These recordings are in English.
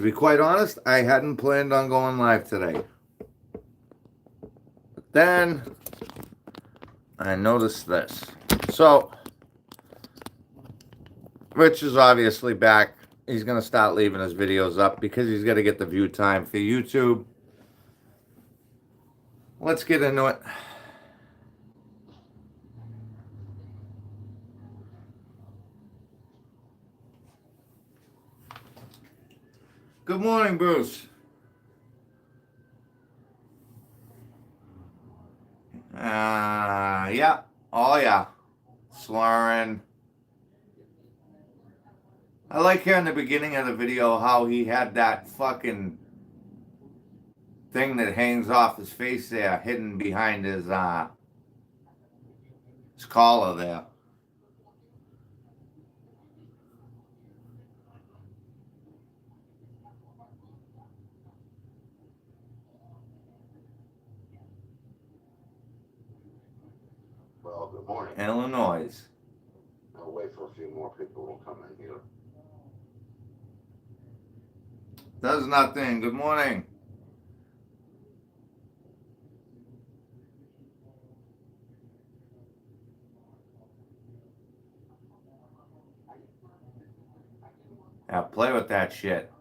To be quite honest, I hadn't planned on going live today. But then I noticed this. So, Rich is obviously back. He's going to start leaving his videos up because he's got to get the view time for YouTube. Let's get into it. Good morning, Bruce. Yeah. Oh, yeah. Slurring. I like here in the beginning of the video how he had that fucking thing that hangs off his face there, hidden behind his collar there. Well, good morning. Illinois. I'll wait for a few more people to come in here. Does nothing. Good morning. Yeah, play with that shit.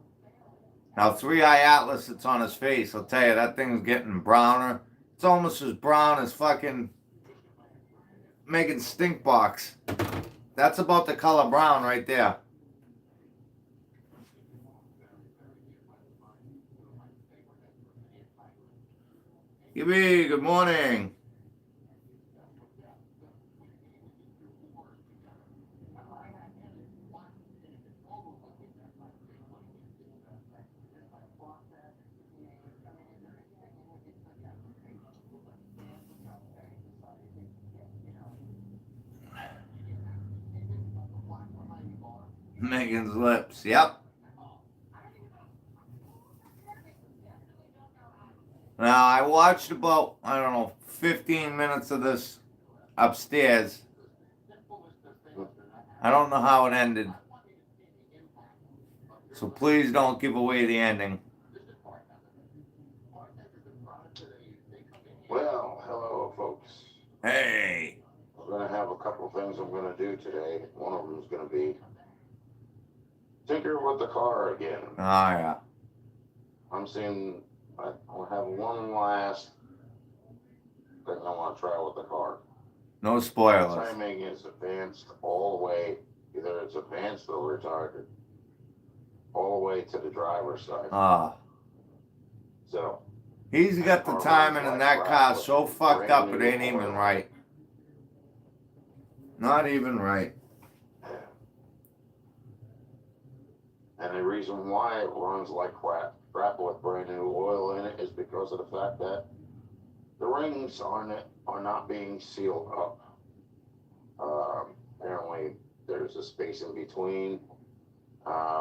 Now, 3-Eye Atlas that's on his face, I'll tell you, that thing's getting browner. It's almost as brown as fucking making stink box. That's about the color brown right there. Gibby, good morning. Megan's lips, yep. Now, I watched about, 15 minutes of this upstairs. I don't know how it ended. So please don't give away the ending. Well, hello, folks. Hey. We're going to have a couple of things I'm going to do today. One of them is going to be tinker with the car again. Oh, yeah. I'm seeing I'll have one last thing I want to try with the car. No The spoilers. timing is advanced all the way, either it's advanced or retarded, all the way to the driver's side. Ah. So, He's got the timing in that car so fucked up it ain't even right. Not even right. And the reason why it runs like crap with brand new oil in it is because of the fact that the rings on it are not being sealed up. Apparently, there's a space in between,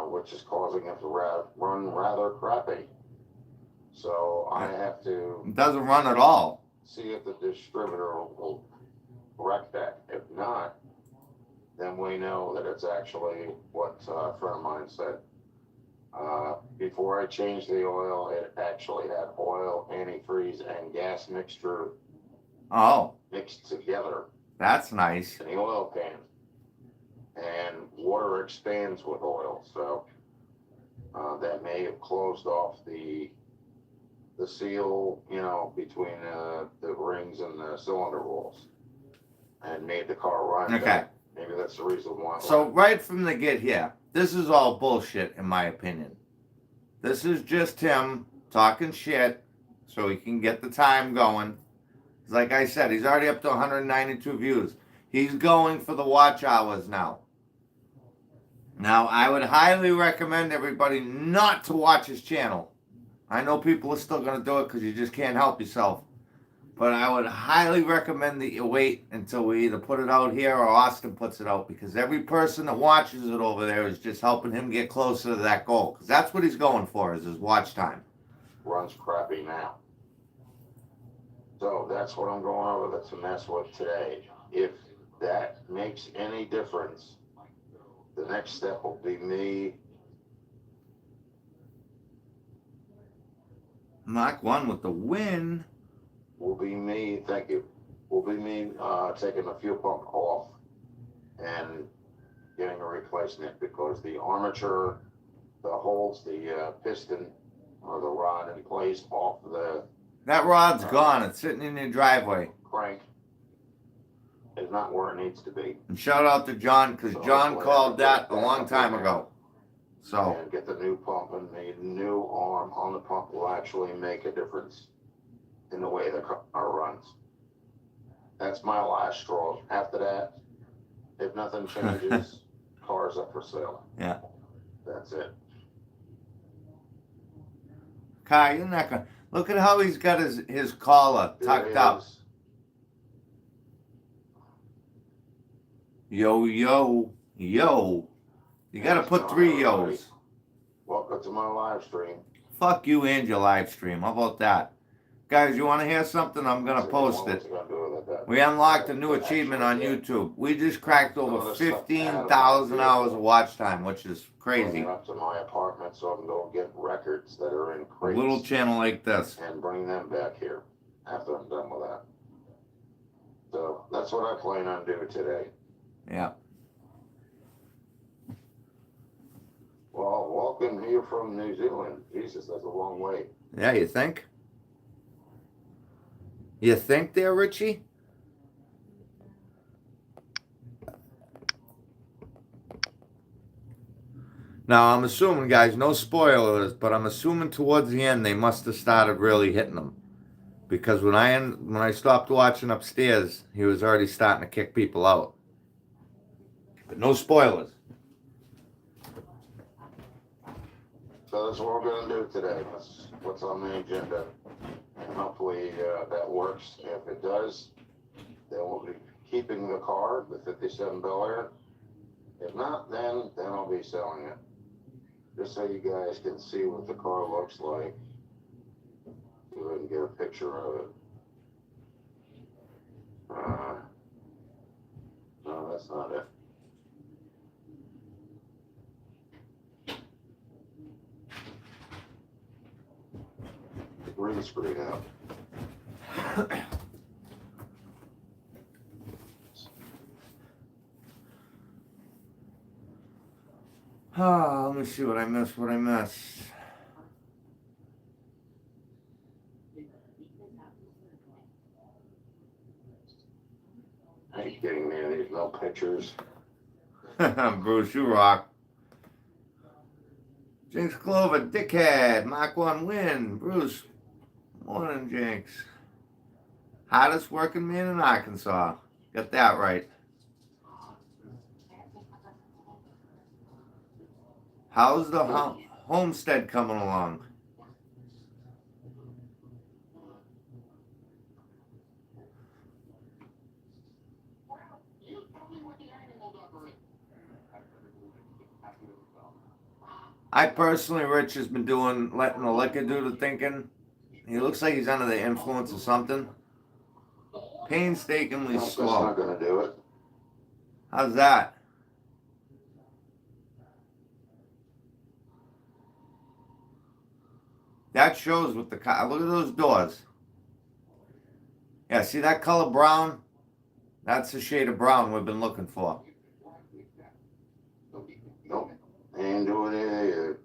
which is causing it to run rather crappy. So I have to. It doesn't run at all. See if the distributor will correct that. If not, then we know that it's actually what a friend of mine said. Before I changed the oil, it actually had oil, antifreeze, and gas mixture mixed together. That's nice. In the oil pan. And water expands with oil, so that may have closed off the seal, between the rings and the cylinder walls, and made the car run. Okay. Better. Maybe that's the reason why. So right from the get here, this is all bullshit in my opinion. This is just him talking shit so he can get the time going. Like I said, he's already up to 192 views. He's going for the watch hours now. Now, I would highly recommend everybody not to watch his channel. I know people are still going to do it because you just can't help yourself. But I would highly recommend that you wait until we either put it out here or Austin puts it out, because every person that watches it over there is just helping him get closer to that goal. Because that's what he's going for, is his watch time. Runs crappy now. So that's what I'm going over to mess with today. If that makes any difference, the next step will be me Mach 1 with the win. will be me, thank you, will be me taking the fuel pump off and getting a replacement because the armature that holds the piston or the rod in place off the That rod's gone. It's sitting in your driveway. crank is not where it needs to be. And shout out to John, because So John hopefully called I can that get a that long up time right ago. now. So, And get the new pump, and the new arm on the pump will actually make a difference in the way the car runs. That's my last straw. After that, if nothing changes, car's up for sale. Yeah. That's it. Kai, you're not gonna look at how he's got his collar tucked up. Yo, yo, yo. You gotta put 3 yos. Welcome to my live stream. Fuck you and your live stream. How about that? Guys, you wanna hear something? I'm gonna post it. We unlocked a new achievement on YouTube. We just cracked over 15,000 hours of watch time, which is crazy. Up to my apartment so I can go get records that are in A crates. little channel like this. And bring them back here after I'm done with that. So that's what I plan on doing today. Yeah. Well, welcome here from New Zealand. Jesus, that's a long way. Yeah, you think? You think there, Richie? Now, I'm assuming, guys, no spoilers, but I'm assuming towards the end they must have started really hitting him. Because when I stopped watching upstairs, he was already starting to kick people out. But no spoilers. So that's what we're going to do today. That's what's on the agenda. And hopefully that works. If it does, then we'll be keeping the car, the 57 Bel Air. If not, then I'll be selling it. Just so you guys can see what the car looks like. See if I can get a picture of it. No, that's not it. The green screen out. Let me see what I missed. Are you kidding me? There's no pictures. Bruce, you rock. Jinx Clover, dickhead. Mach 1 win. Bruce, morning, Jinx. Hardest working man in Arkansas. Got that right. How's the homestead coming along? I personally, Rich has been letting the liquor do the thinking. He looks like he's under the influence of something. Painstakingly That's slow. not going to do it. How's that? That shows with the car. Look at those doors. Yeah, see that color brown? That's the shade of brown we've been looking for. Nope. Ain't doing it either.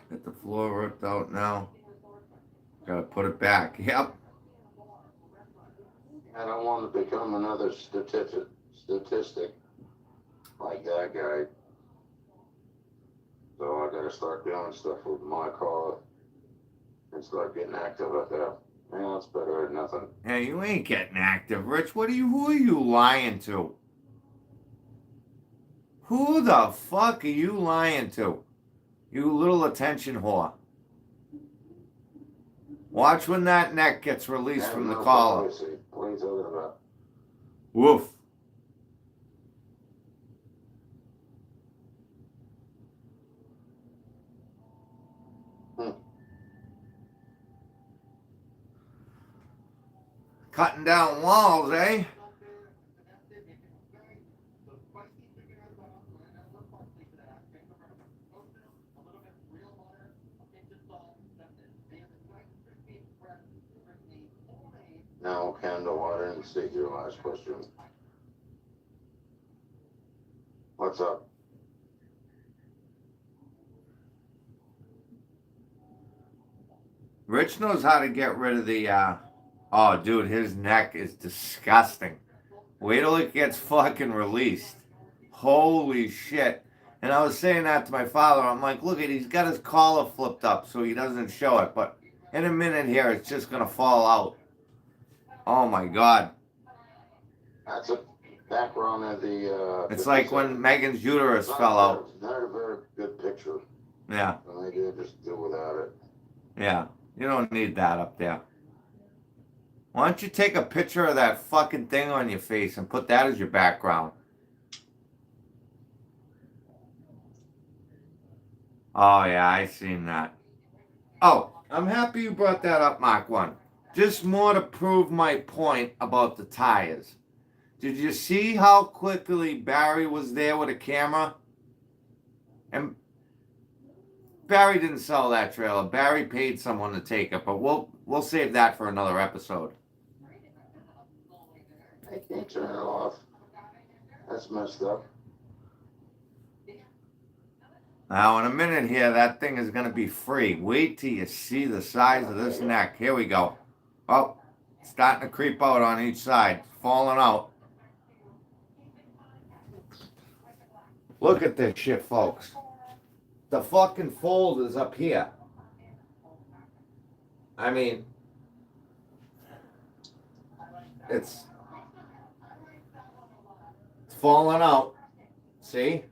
Get the floor ripped out now. Gotta put it back. Yep. I don't want to become another statistic like that guy. So I gotta start doing stuff with my car and start getting active at that. Man, that's better than nothing. Hey, you ain't getting active, Rich. Who are you lying to? Who the fuck are you lying to? You little attention whore. Watch when that neck gets released from the collar. What are you talking about? Woof. Cutting down walls, eh? Now, Kendall, I didn't see your last question. What's up? Rich knows how to get rid of the, oh, dude, his neck is disgusting. Wait till it gets fucking released. Holy shit. And I was saying that to my father. I'm like, look, he's got his collar flipped up so he doesn't show it. But in a minute here, it's just going to fall out. Oh, my God. That's a background of the. It's like when Megan's uterus fell out. It's not a very good picture. Yeah. And they did just do without it. Yeah. You don't need that up there. Why don't you take a picture of that fucking thing on your face and put that as your background? Oh, yeah, I seen that. Oh, I'm happy you brought that up, Mark 1. Just more to prove my point about the tires. Did you see how quickly Barry was there with a camera? And Barry didn't sell that trailer. Barry paid someone to take it, but we'll save that for another episode. I can't turn it off. That's messed up. Now, in a minute here, that thing is going to be free. Wait till you see the size of this neck. Here we go. Oh, it's starting to creep out on each side. Falling out. Look at this shit, folks. The fucking fold is up here. I mean, it's falling out. See?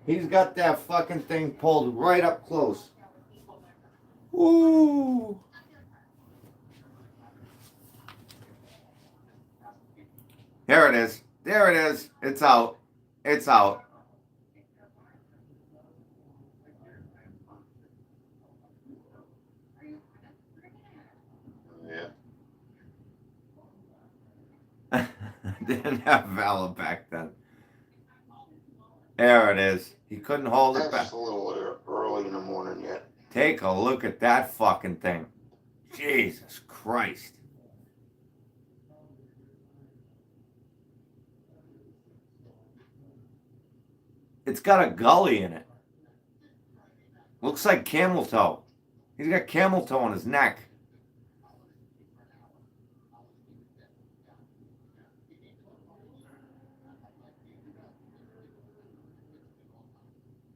He's got that fucking thing pulled right up close. Ooh. Here it is. There it is. It's out. It's out. Yeah. Didn't have Valor back then. There it is. He couldn't hold it back. That's a little early in the morning yet. Take a look at that fucking thing. Jesus Christ. It's got a gully in it. Looks like camel toe. He's got camel toe on his neck.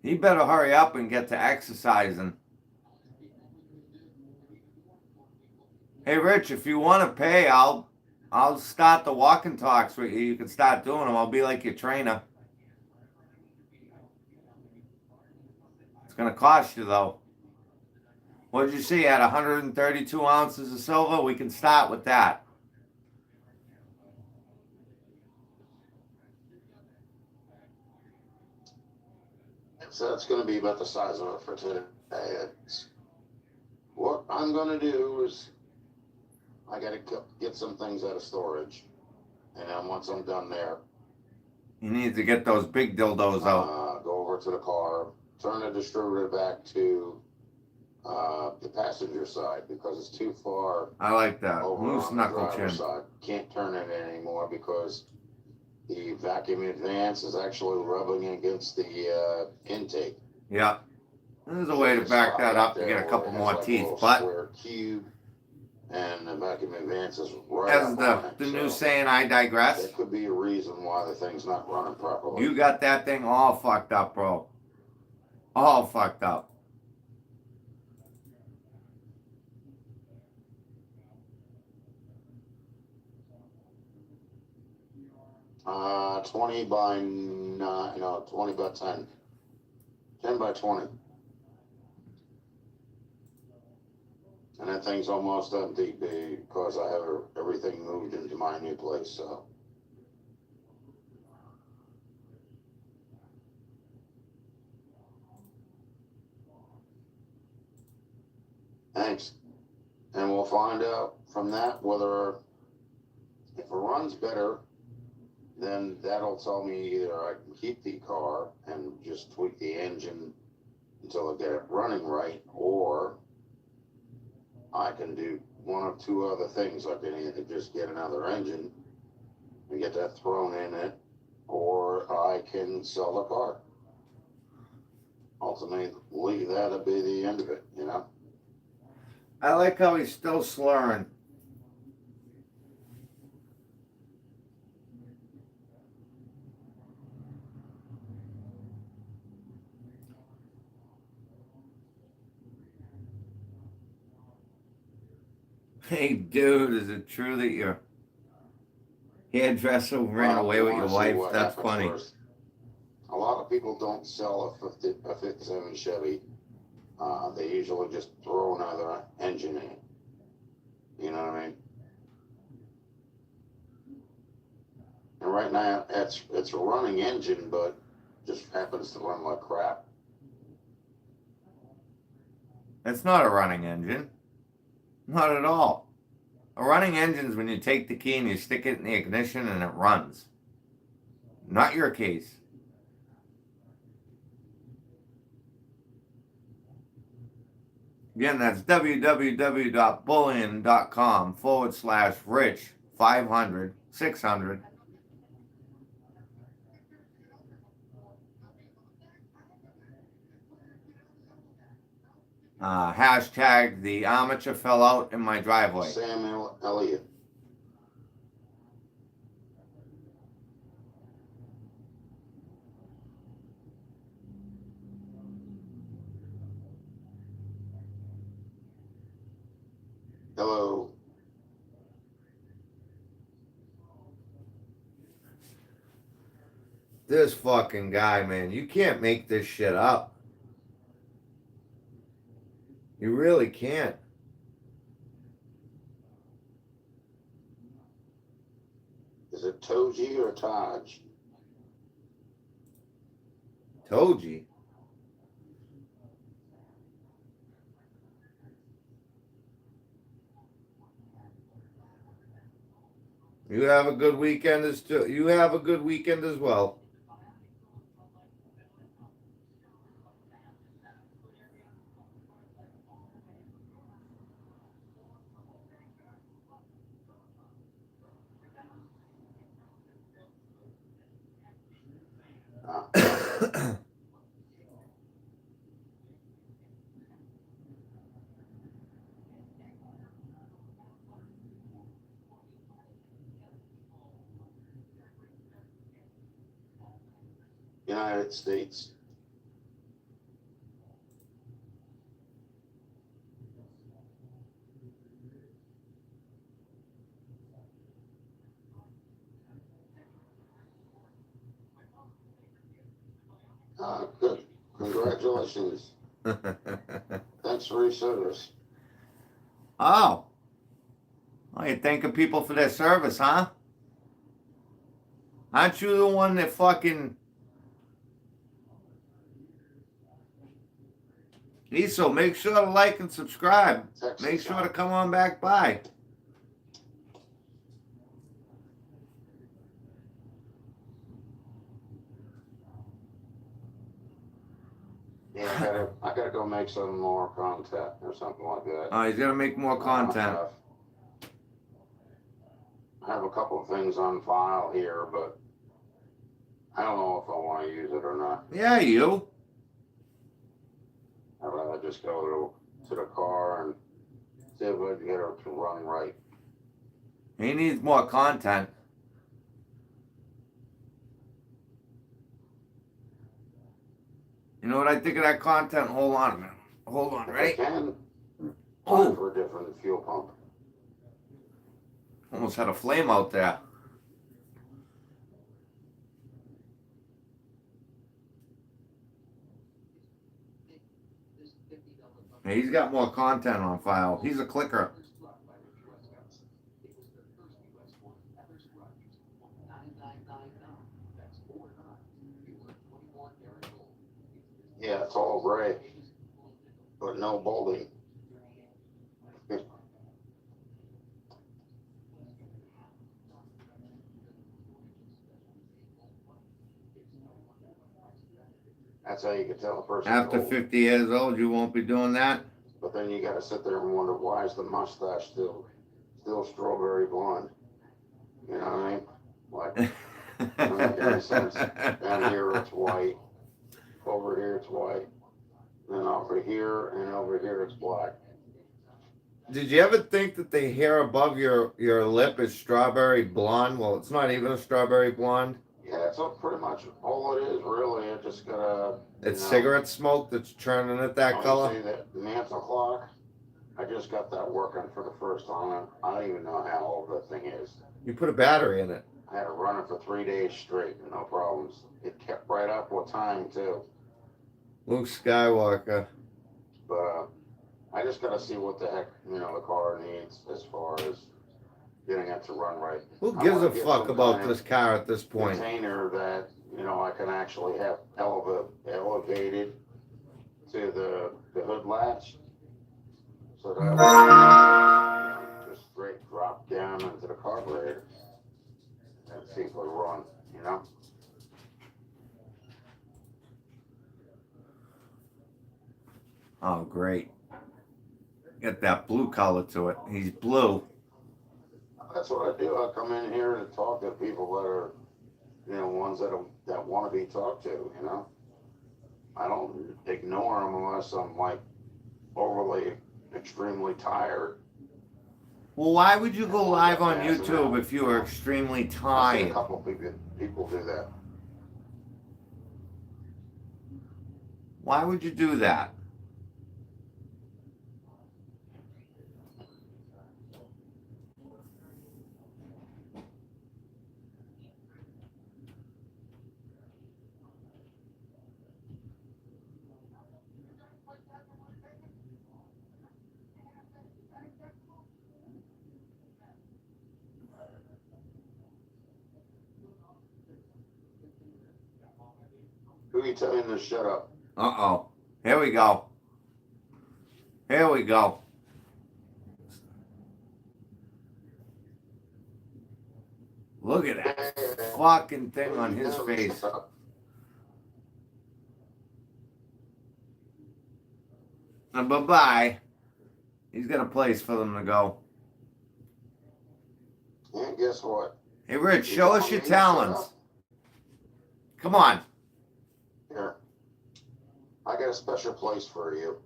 He better hurry up and get to exercising. Hey, Rich, if you want to pay, I'll start the walking talks with you. You can start doing them. I'll be like your trainer. It's going to cost you, though. What did you see? At 132 ounces of silver? We can start with that. So that's going to be about the size of it for today. What I'm going to do is I got to get some things out of storage. And then once I'm done there, You need to get those big dildos out. Go over to the car, turn the distributor back to the passenger side because it's too far I like that. over Loose on the knuckle driver's chin. side. Can't turn it anymore because the vacuum advance is actually rubbing against the intake. Yeah. There's a way to back that up to get a couple more teeth, but square cube, and the vacuum advance is right as up the on it, new so saying, I digress. there could be a reason why the thing's not running properly. You got that thing all fucked up, bro. All fucked up. Uh, 20 by 9, no, 20 by 10. 10 by 20. And that thing's almost empty because I have everything moved into my new place, so. Thanks. And we'll find out from that whether runs better, then that'll tell me either I can keep the car and just tweak the engine until I get it running right, or I can do one of two other things. I can either just get another engine and get that thrown in it, or I can sell the car. Ultimately, that'll be the end of it, you know? I like how he's still slurring. Hey, dude, is it true that your hairdresser ran Well, away you with your wanna see wife? what That's happens funny. first. A lot of people don't sell a 57 Chevy. They usually just throw another engine in. You know what I mean? And right now, it's a running engine, but just happens to run like crap. It's not a running engine. Not at all. A running engine is when you take the key and you stick it in the ignition and it runs. Not your case. Again, that's www.bullion.com/rich500 600. Hashtag the armature fell out in my driveway. Samuel Elliott. Hello. This fucking guy, man, you can't make this shit up. You really can't. Is it Toji or Taj? Toji. You have a good weekend as too. You have a good weekend as well. United States. Good. Congratulations. Thanks for your service. Oh. Oh, you're thanking people for their service, huh? Aren't you the one that fucking... Eso, make sure to like and subscribe. Texas, Make sure huh? to come on back by. Yeah, I gotta go make some more content or something like that. Oh, he's gonna make more content. I have a couple of things on file here, but I don't know if I want to use it or not. Yeah, you. I'd rather just go to the car and see if I can get her to run right. He needs more content. You know what I think of that content? Hold on a minute. Hold on, If ready? I can, Oh. time for a different fuel pump. Almost had a flame out there. Yeah, he's got more content on file. He's a clicker. Yeah, it's all gray, but no bolting. That's how you can tell a person's After old. 50 years old, you won't be doing that? But then you gotta sit there and wonder, why is the mustache still strawberry blonde? You know what I mean? Like, doesn't make any sense. Down here it's white, over here it's white, then over here and over here it's black. Did you ever think that the hair above your lip is strawberry blonde? Well, it's not even a strawberry blonde. Yeah, that's pretty much all it is, really. I just gotta. It's cigarette smoke that's turning it that color. You see that mantle clock? I just got that working for the first time. I don't even know how old that thing is. You put a battery in it. I had to run it for 3 days straight, no problems. It kept right up with time too. Luke Skywalker. But I just gotta see what the heck, the car needs as far as getting it to run right. Who gives a fuck about this car at this point? Container that, I can actually have elevated to the hood latch. So that just straight drop down into the carburetor and see if it'll run, Oh, great. Get that blue color to it. He's blue. That's what I do. I come in here to talk to people that are, ones that want to be talked to, I don't ignore them unless I'm like overly, extremely tired. Well, why would you go live on YouTube if you were extremely I've seen tired? a couple people do that. Why would you do that? Who are you telling to shut up? Uh-oh. Here we go. Here we go. Look at that fucking thing on his face. And bye-bye. He's got a place for them to go. And guess what? Hey, Rich, show us your talents. Come on. Here. I got a special place for you.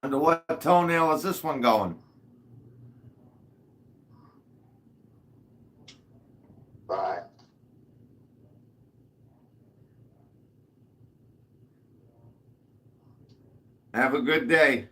Under what toenail is this one going? Bye. Have a good day.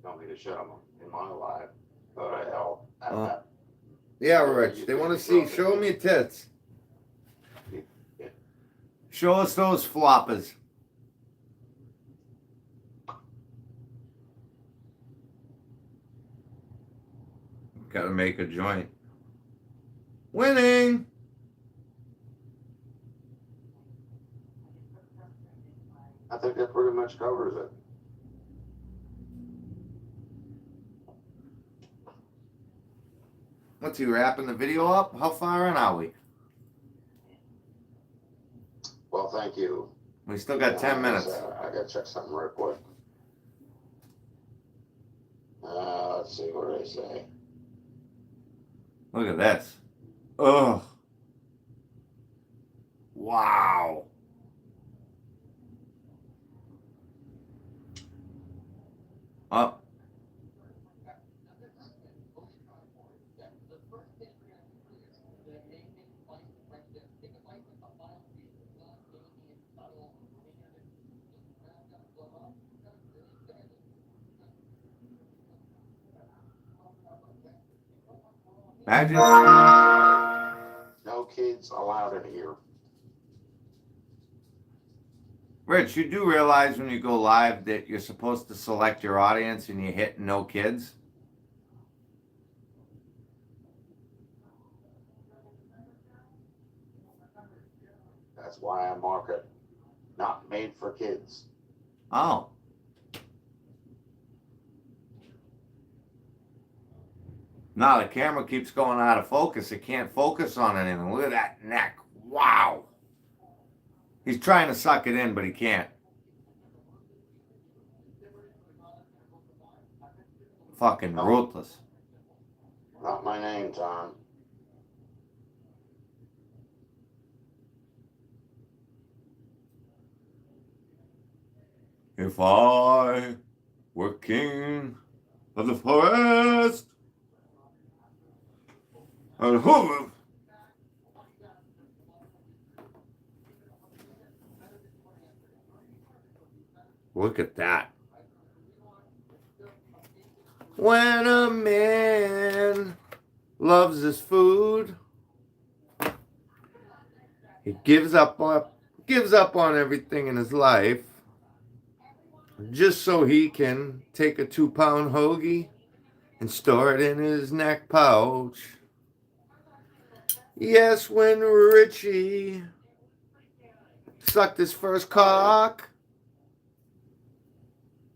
Don't need to shut them in my life. Go to hell. Yeah, Rich. They want to see. Show them your tits. Show us those floppers. Gotta make a joint. Winning! I think that pretty much covers it. What's he wrapping the video up? How far in are we? Well, thank you. We still got 10 minutes. I gotta check something real quick. Let's see, what did I say? Look at this. Ugh. Wow. Up. Imagine. No kids allowed in here. Rich, you do realize when you go live that you're supposed to select your audience and you hit no kids? That's why I mark it not made for kids. Oh. Now the camera keeps going out of focus. It can't focus on anything. Look at that neck. Wow. He's trying to suck it in, but he can't. Fucking ruthless. Not my name, Tom. If I were king of the forest, and who? Look at that. When a man loves his food, he gives up on everything in his life just so he can take a 2-pound hoagie and store it in his neck pouch. Yes, when Richie sucked his first cock,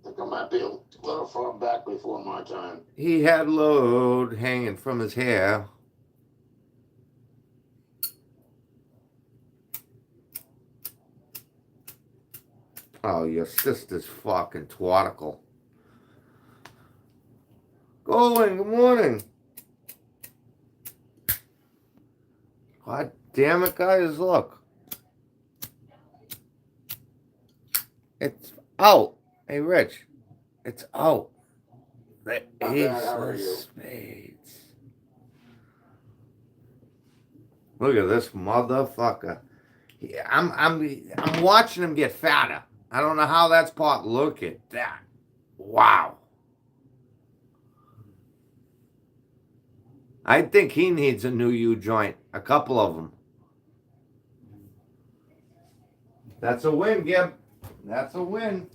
I think I might be a little far back before my time. he had load hanging from his hair. Oh, your sister's fucking twatical. Going, good morning. God damn it, guys, look. It's out. Hey, Rich, it's out. The Not ace bad, how are of you? spades. Look at this motherfucker. I'm watching him get fatter. I don't know how that's part. Look at that. Wow. I think he needs a new U joint. A couple of them. That's a win, Gib. That's a win.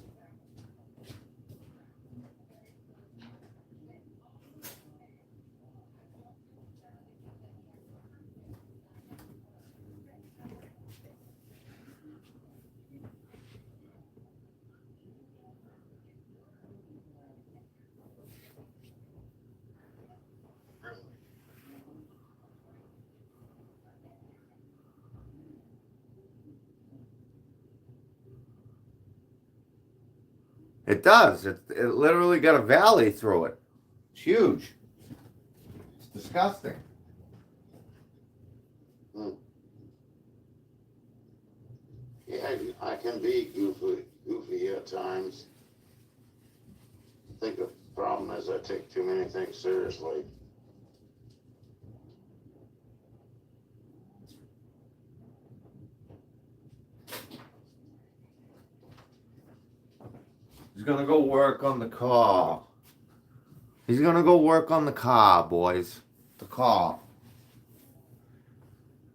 It does. It literally got a valley through it. It's huge. It's disgusting. Yeah, I can be goofy at times. I think the problem is I take too many things seriously. He's gonna go work on the car. He's gonna go work on the car, boys. The car.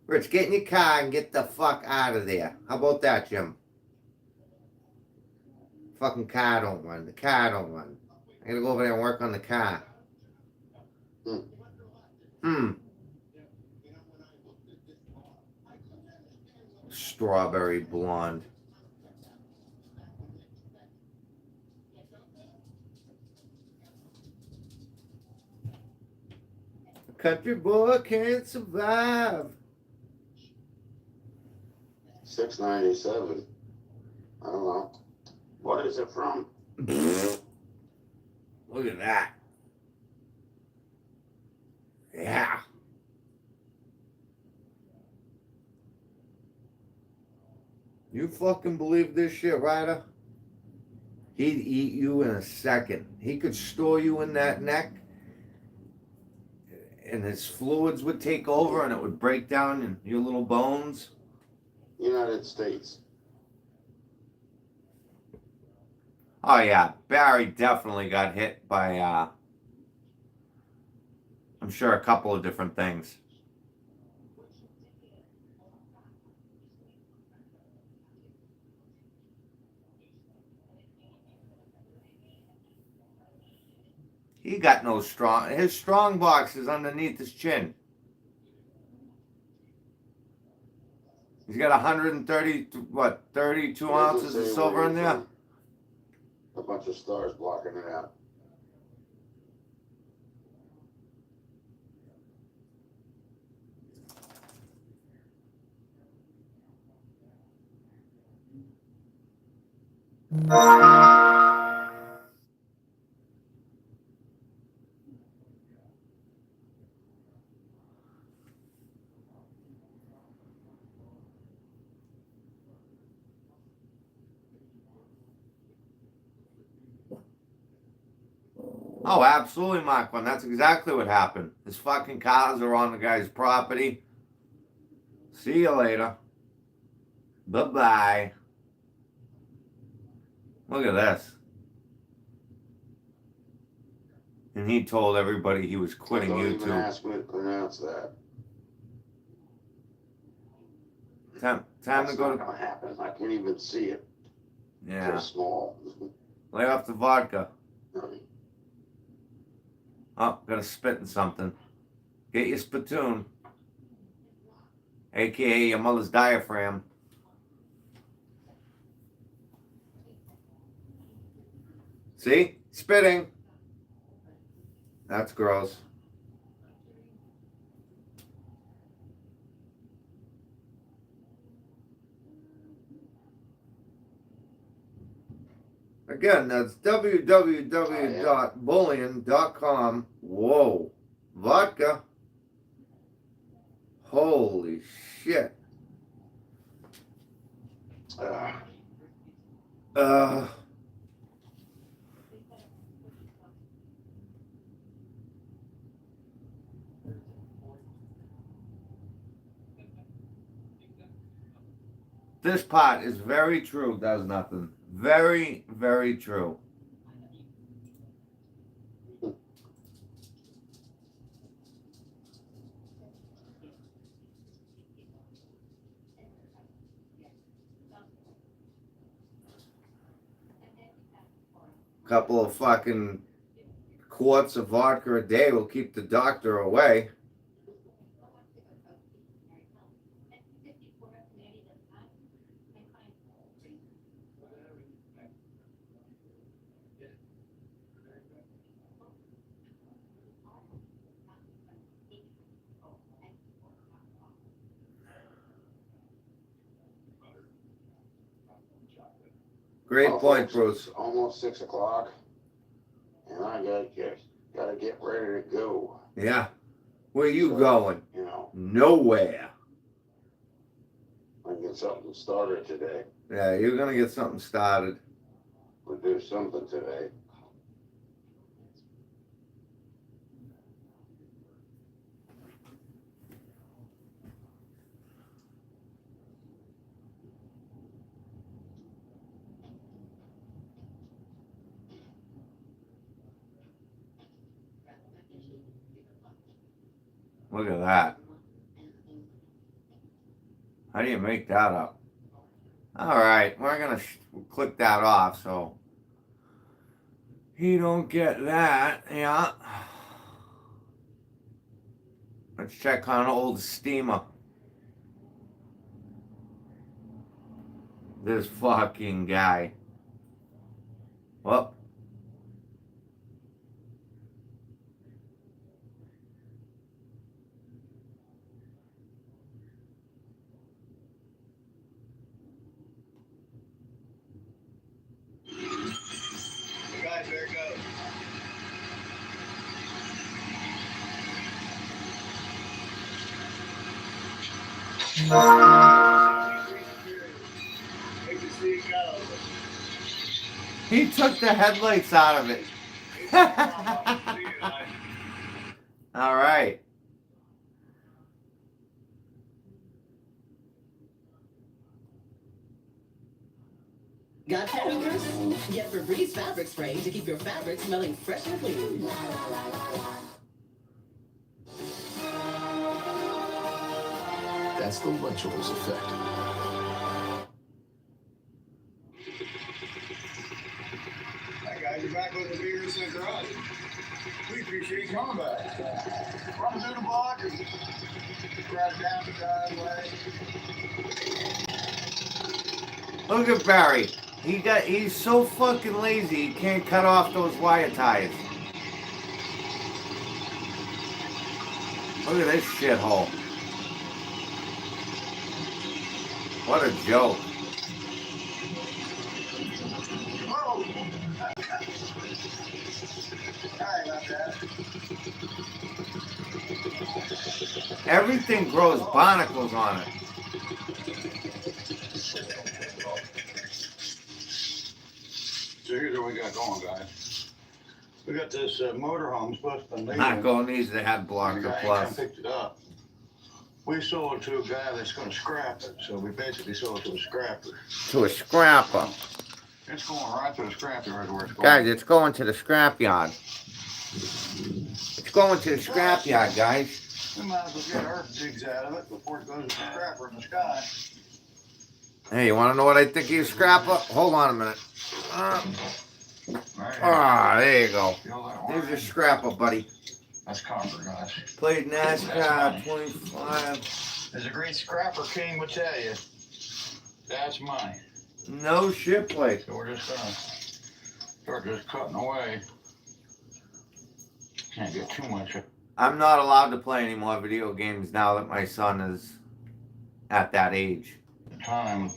Rich, get in your car and get the fuck out of there. How about that, Jim? Fucking car don't run. The car don't run. I gotta go over there and work on the car. Strawberry blonde. A country boy can't survive. 697. I don't know. What is it from? Look at that. Yeah. You fucking believe this shit, Ryder? He'd eat you in a second. He could store you in that neck, and his fluids would take over, and it would break down in your little bones. United States. Oh yeah, Barry definitely got hit by, I'm sure, a couple of different things. He got no strong. His strong box is underneath his chin. He's got 130, what, 32 ounces of silver in there? A bunch of stars blocking it out. Oh, absolutely, Marquand. That's exactly what happened. His fucking cars are on the guy's property. See you later. Bye-bye. Look at this. And he told everybody he was quitting Don't even YouTube. ask me to pronounce that. Time That's to go not to... gonna happen. I can't even see it. Yeah. It's small. Lay off the vodka. Oh, gotta spit in something. Get your spittoon. AKA your mother's diaphragm. See? Spitting. That's gross. Again, that's www.bullion.com. Whoa. Vodka. Holy shit. This part is very true, does nothing. Very, very true. Couple of fucking quarts of vodka a day will keep the doctor away. Great point, Bruce. It's almost 6 o'clock, and I gotta get ready to go. Yeah. Where you going? You know, Nowhere. I can get something started today. Yeah, you're gonna get something started. We'll do something today. Look at that. How do you make that up? All right, we're gonna click that off so you don't get that. Yeah. Let's check on old steamer. This fucking guy. Well. Guys, there it goes. He took the headlights out of it. All right. Got caterpillars? Get Febreze fabric spray to keep your fabric smelling fresh and clean. That's the Lunchables effect. Hi guys, you're back with the Beer Center Garage. We appreciate you coming back. Run through the block. right down the driveway. Look at Barry. He's so fucking lazy he can't cut off those wire ties. Look at this shithole. What a joke. Whoa! Sorry about that. Everything grows barnacles on it. So here's what we got going, guys. We got this motorhome supposed to be leaving. Naco needs the head The blocker guy plus. picked it up. We sold it to a guy that's going to scrap it. So we basically sold it to a scrapper. To a scrapper. It's going right to the scrap yard where it's going. Guys, it's going to the scrap yard. It's going to the scrap yard, guys. We might as well get earth digs out of it before it goes to the scrapper in the sky. Hey, you want to know what I think he's scrapper? Hold on a minute. Right here. There you go. Feel that There's your wiring? scrapper, buddy. That's copper, guys. Played NASCAR 25. As a great scrapper king would tell you, that's mine. No shit plate. So we're just gonna start just cutting away. Can't get too much of I'm not allowed to play any more video games now that my son is at that age. the time.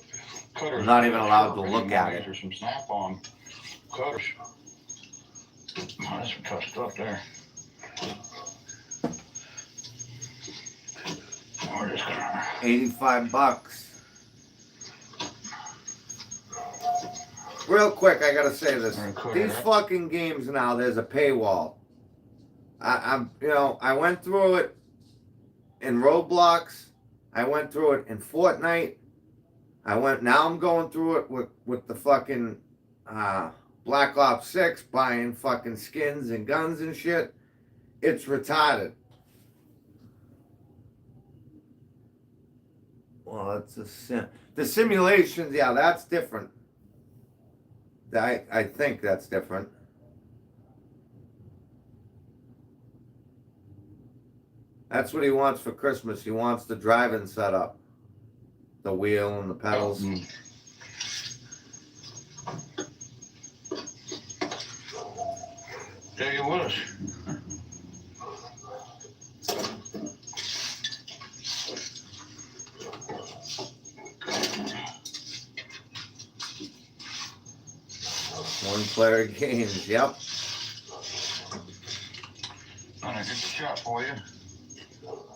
Cutters I'm not even allowed to sharp look anymore. at it. There's some snap-on cutters. Oh, that's some tough stuff there. We're just gonna. $85. Real quick, I gotta say this. These fucking games now, there's a paywall. I went through it in Roblox. I went through it in Fortnite. Now I'm going through it with the fucking Black Ops 6, buying fucking skins and guns and shit. It's retarded. Well, it's the simulations, yeah, that's different. I think that's different. That's what he wants for Christmas. He wants the driving setup. The wheel and the pedals. Tell you what. One player games, yep. I'm gonna get the shot for you.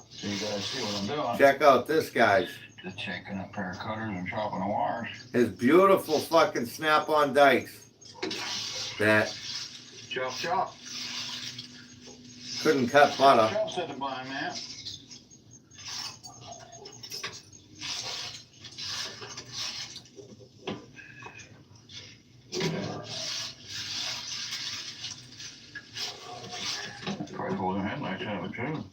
So you guys see what I'm doing. Check out this, guys. Just checking a pair of cutters and chopping the wires. His beautiful fucking snap-on dikes that Chop, chop. couldn't cut butter. Chop, said the blind man. Probably pull the headlights out of it too.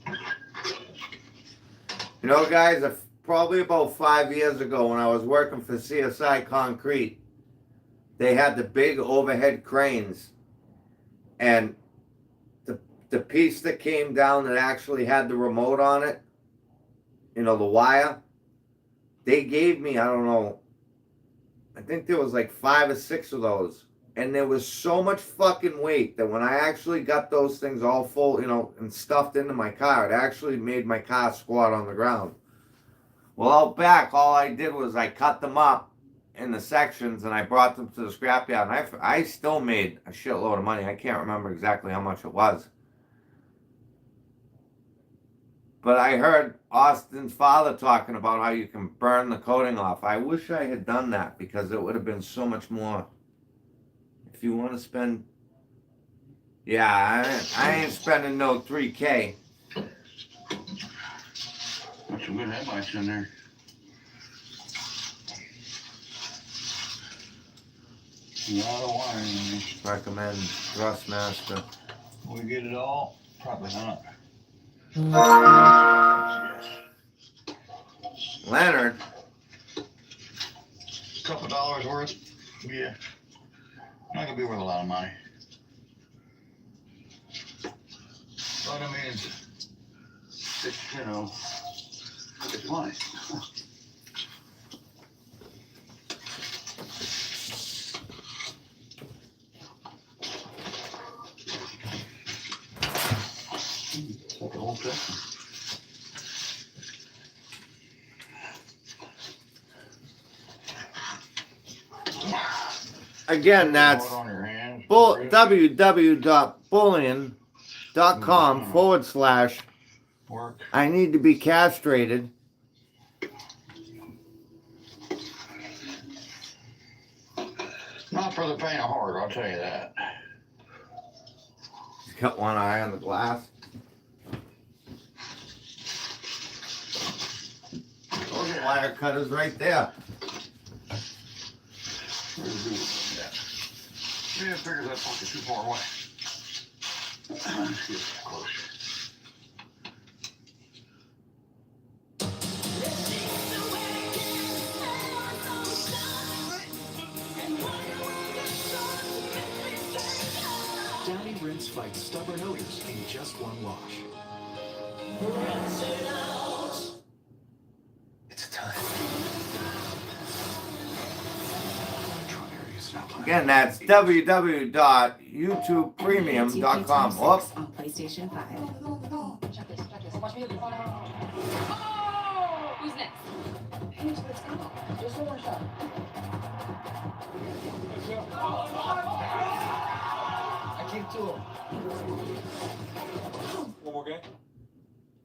You know, guys, probably about 5 years ago when I was working for CSI Concrete, they had the big overhead cranes. And the piece that came down that actually had the remote on it, you know, the wire, they gave me, I don't know, I think there was like 5 or 6 of those. And there was so much fucking weight that when I actually got those things all full, you know, and stuffed into my car, it actually made my car squat on the ground. Well, out back, all I did was I cut them up in the sections and I brought them to the scrapyard. And I still made a shitload of money. I can't remember exactly how much it was. But I heard Austin's father talking about how you can burn the coating off. I wish I had done that because it would have been so much more. If you want to spend, yeah, I ain't spending no 3K. Got some good headlights in there. A lot of wiring in there. Recommend Thrustmaster. We get it all? Probably not. Leonard, Couple dollars worth? Yeah. Not gonna be worth a lot of money. But I mean, it's, you know, pocket money. Take the whole thing. Again, that's On your hands. www.bullion.com/. Work. I need to be castrated. Not for the faint of heart, I'll tell you that. He's got one eye on the glass. Those are wire cutters right there. Yeah, it figures that pocket too far away. Let's get close. Downy Rinse fights stubborn odors in just one wash. It's a time. Again, that's www.youtubepremium.com. Whoops. On PlayStation 5. Check this. Watch me. Who's next? Let's go. Just one more shot. I keep two of them. One more game?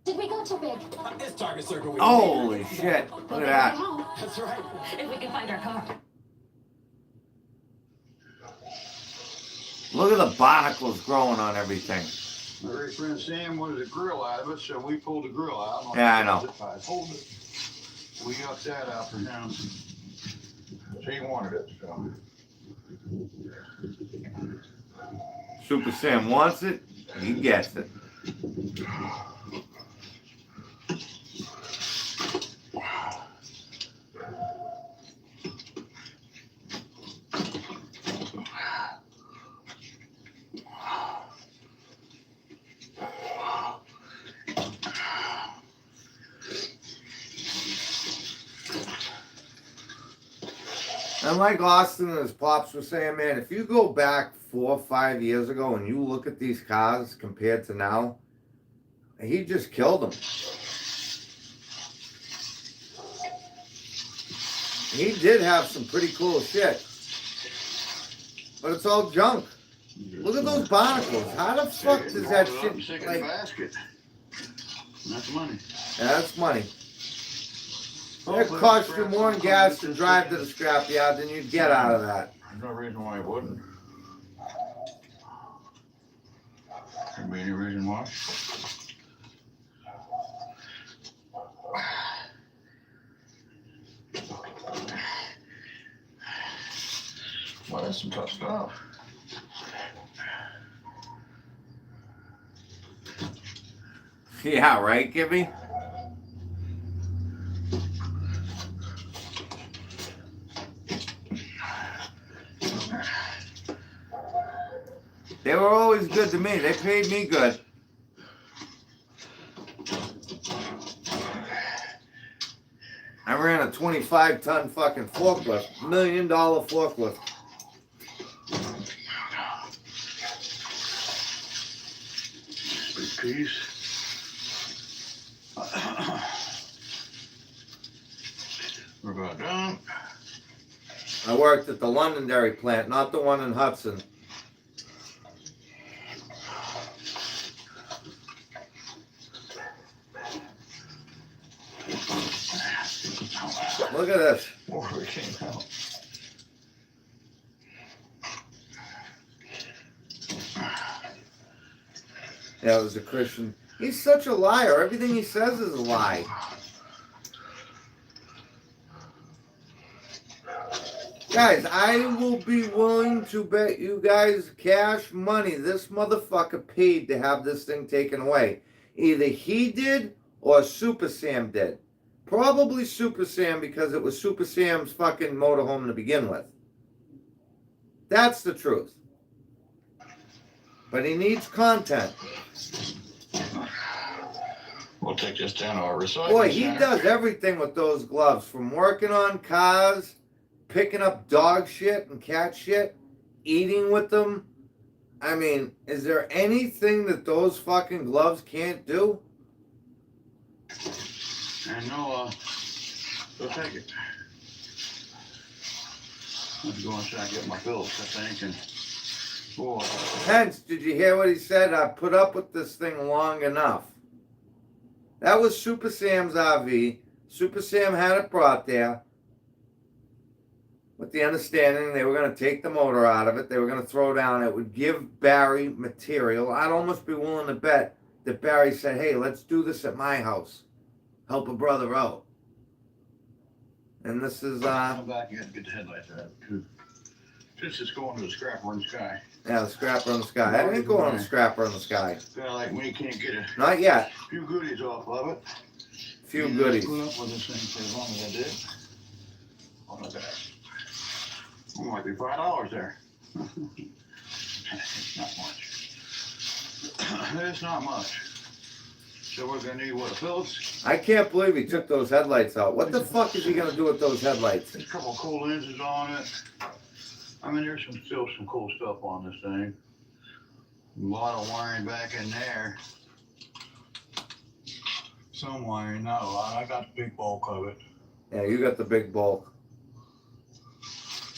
Did we go too big? It's target circle. Holy shit. Look at that. That's right. If we can find our car. Look at the barnacles growing on everything. My very friend Sam wanted the grill out of it, so we pulled the grill out. Yeah, I know. I pulled it. We got that out for him. So he wanted it, so. Super Sam wants it, he gets it. And like Austin and his pops were saying, man, if you go back 4 or 5 years ago and you look at these cars compared to now, he just killed them. He did have some pretty cool shit. But it's all junk. Look at those barnacles. How the fuck does that shit, Stick in the like, basket. That's money. that's money. It cost you more in gas to drive to the scrapyard than you'd get out of that. There's no reason why it wouldn't. Could be any reason why. Well, that's some tough stuff. Yeah, right, Gibby? They were always good to me. They paid me good. I ran a 25-ton fucking forklift. $1 million forklift. Big piece. We're about done. I worked at the Londonderry plant, not the one in Hudson. Look at this. More we came out. Yeah, it was a Christian. He's such a liar. Everything he says is a lie. Guys, I will be willing to bet you guys cash money this motherfucker paid to have this thing taken away. Either he did or Super Sam did. Probably Super Sam because it was Super Sam's fucking motorhome to begin with. That's the truth. But he needs content. We'll take this down to our recycling Boy, he center. does everything with those gloves, from working on cars, picking up dog shit and cat shit, eating with them. I mean, is there anything that those fucking gloves can't do? And no, we'll take it. I have to go inside and get my bills, I think, and boy, Hence, did you hear what he said? I put up with this thing long enough. That was Super Sam's RV. Super Sam had it brought there with the understanding they were going to take the motor out of it. They were going to throw down. It would give Barry material. I'd almost be willing to bet that Barry said, hey, let's do this at my house. Help a brother out. And this is, come back and get the headlights out too. This is going to the scrapper in the sky. yeah, the Scrapper in the Sky. I didn't go on the Scrapper in the Sky. Kinda like when you can't get a Not yet. few goodies off of it. Few And goodies. Put up with this thing for as long as I did. Oh, look at that. It might be $5 there. It's not much. It's not much. So we're gonna need what, a Phillips? I can't believe he took those headlights out. What the fuck is he going to do with those headlights? There's a couple of cool lenses on it. I mean, there's still some cool stuff on this thing. A lot of wiring back in there. Some wiring, not a lot. I got the big bulk of it. Yeah, you got the big bulk.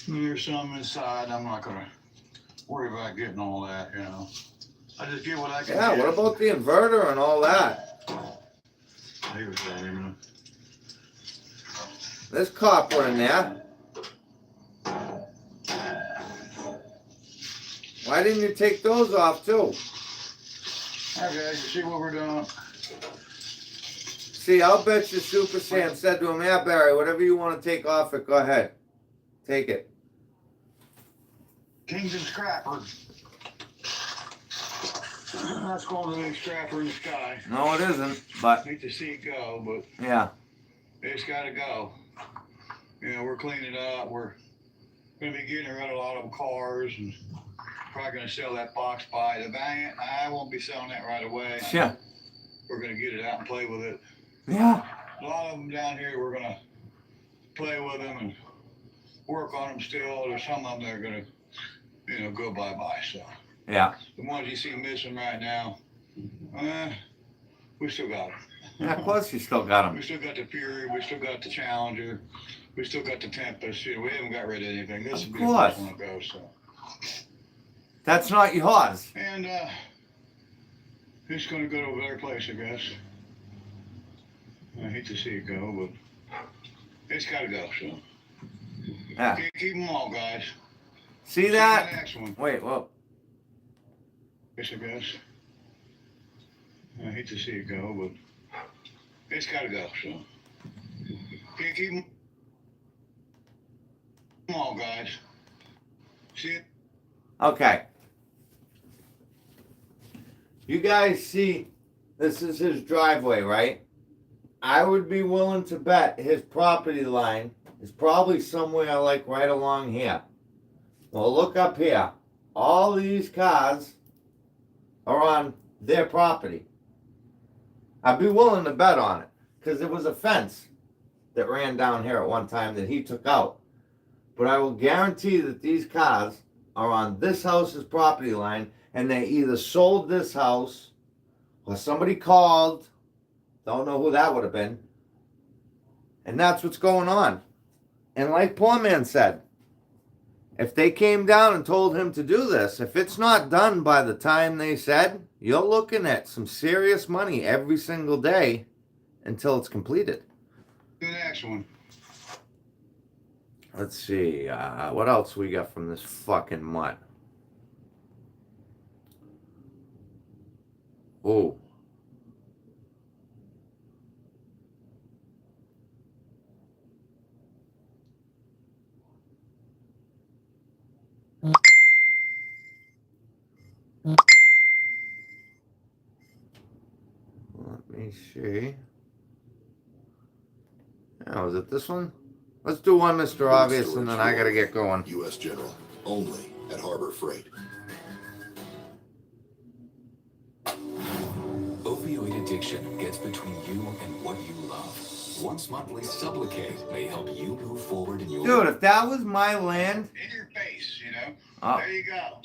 And there's some inside. I'm not gonna worry about getting all that, you know. I just get what I can Yeah, get. what about the inverter and all that? Here's that, you know. There's copper in there. Why didn't you take those off too? Okay, you see what we're doing? See, I'll bet you Super Sam said to him, yeah, Barry, whatever you want to take off it, go ahead. Take it. Kings and Scrapper. That's going to the big scrapper in the sky. No, it isn't, but Hate to see it go, but yeah. it's got to go. You know, we're cleaning up. We're going to be getting rid of a lot of cars and probably going to sell that box by the Valiant. I won't be selling that right away. Yeah. We're going to get it out and play with it. Yeah. A lot of them down here, we're going to play with them and work on them still. There's some of them that are going to, you know, go bye-bye. So Yeah. the ones you see missing right now, we still got them. Yeah, of course you still got We them. still got the Fury, we still got the Challenger, we still got the Tempest. You know, we haven't got rid of anything. This Of will be the course. first one to go. So, That's not yours. and it's going to go to a better place, I guess. I hate to see it go, but it's got to go. So, Yeah. keep them all, guys. See See you that? in the next one. Wait, well, Yes, I guess. I hate to see it go, but it's got to go. So, keep them all, guys. See you. okay. You guys see, this is his driveway, right? I would be willing to bet his property line is probably somewhere like right along here. Well, look up here. All these cars are on their property. I'd be willing to bet on it because there was a fence that ran down here at one time that he took out. But I will guarantee that these cars are on this house's property line, and they either sold this house or somebody called. Don't know who that would have been. And that's what's going on. And like Poor Man said, if they came down and told him to do this, if it's not done by the time they said, you're looking at some serious money every single day until it's completed. The next one. Let's see, what else we got from this fucking mutt? Oh. Let me see. Oh, is it this one? Let's do one, Mr. Obvious, and then I gotta get going. U.S. General, only at Harbor Freight. Opioid addiction gets between you and what you love. Once monthly, Sublocade may help you move forward in your Dude, if that was my land, In your face, you know? oh, There you go.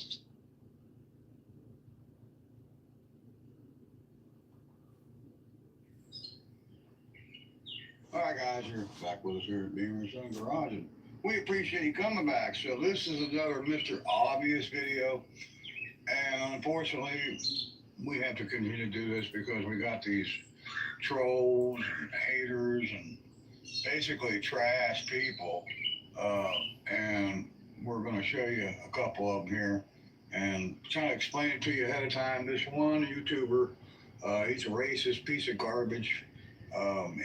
All right, guys, you're back with us here at Beamer Sun Garage, and we appreciate you coming back. So this is another Mr. Obvious video, and unfortunately, we have to continue to do this because we got these trolls and haters and basically trash people, and we're going to show you a couple of them here and try to explain it to you ahead of time. This one YouTuber, he's a racist piece of garbage.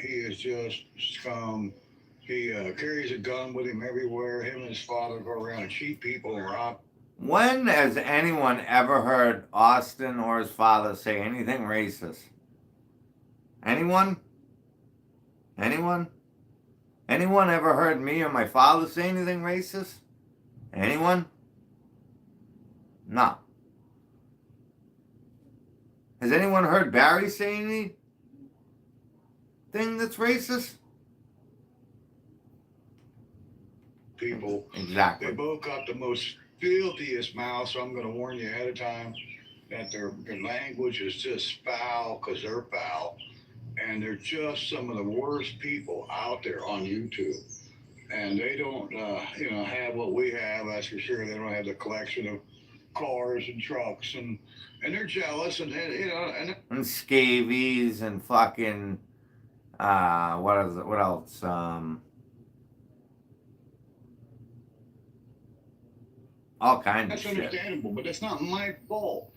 He is just scum. He carries a gun with him everywhere. Him and his father go around and cheat people and rob. when has anyone ever heard Austin or his father say anything racist? Anyone? Anyone? Anyone ever heard me or my father say anything racist? Anyone? No. Has anyone heard Barry say anything that's racist? People. They Exactly. both got the most filthiest mouth, so I'm going to warn you ahead of time that their language is just foul because they're foul. And they're just some of the worst people out there on YouTube. And they don't, have what we have, that's for sure. They don't have the collection of cars and trucks, and they're jealous, and And scabies and fucking, what else? All kinds of that's shit. understandable. But it's not my fault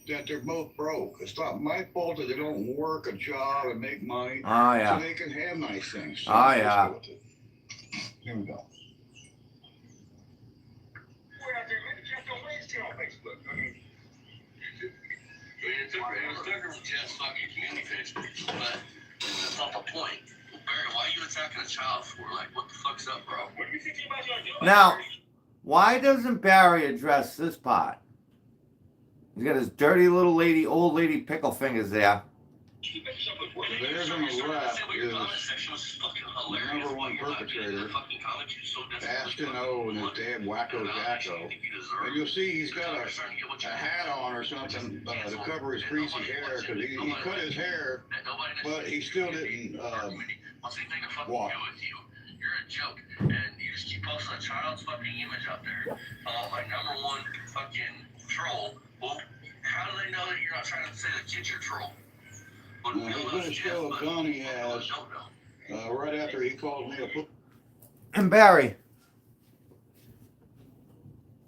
that they're both broke. It's not my fault that they don't work a job and make money Oh, so yeah. they can have nice things. So Oh, let's yeah. go with it. Here we go. It took her just fucking community page, but that's not the point. Barry, why are you attacking a child for? Like, what the fuck's up, bro? What are you thinking about your doing? Now, why doesn't Barry address this part? He's got his dirty little lady, old lady pickle fingers there. There's on the left is the number one perpetrator, Ashton O, and his dad, Wacko Jacko. And you'll see he's got a hat on or something to cover his greasy hair, because he cut his hair, but he still didn't walk. You're a joke, and you just keep posting a child's fucking image out there. My number one fucking troll. Well, how do they know that you're not trying to say the kid's your troll? He's going to show a gun he has right after he calls me a foot. And Barry,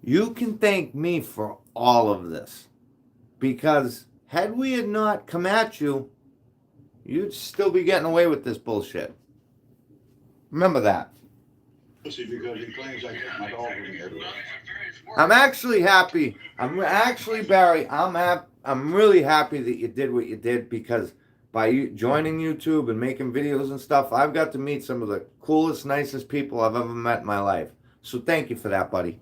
you can thank me for all of this. Because had we had not come at you, you'd still be getting away with this bullshit. Remember that. Because he claims I took my dog with me everywhere. I'm actually happy. Barry, I'm really happy that you did what you did, because by you joining YouTube and making videos and stuff, I've got to meet some of the coolest, nicest people I've ever met in my life. So thank you for that, buddy.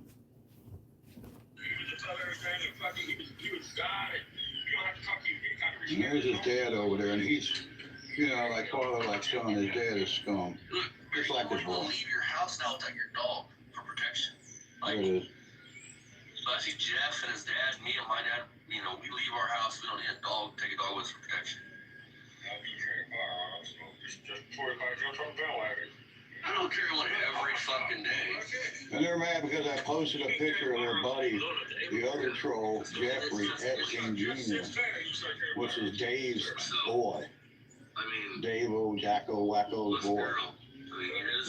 And there's his dad over there, and he's, like father, like son. His dad is scum. Just like his boy. Leave your house now without your dog for protection. There it is. So I see Jeff and his dad, me and my dad, we leave our house, we don't need a dog, take a dog with us for protection. I don't carry one every fucking day. And they're mad because I posted a picture of their buddy, the other troll, Jeffrey Epstein Jr., which is Dave's boy. Dave-O, Jacko, Wacko's boy.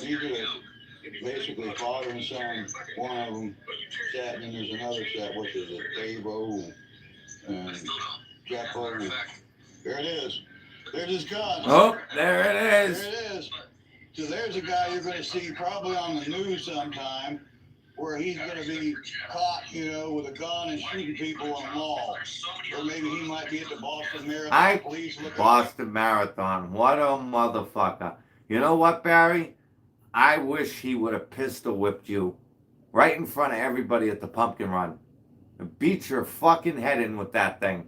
These are the, basically father and son, one of them set, and then there's another set, which is a Dave-O and Jacko. There it is. There's his gun. Oh, there it is. There it is. So there's a guy you're going to see probably on the news sometime, where he's going to be caught, with a gun and shooting people on the mall. Or maybe he might be at the Boston Marathon. Police looking. Boston Marathon. What a motherfucker. You know what, Barry? I wish he would have pistol whipped you right in front of everybody at the Pumpkin Run and beat your fucking head in with that thing.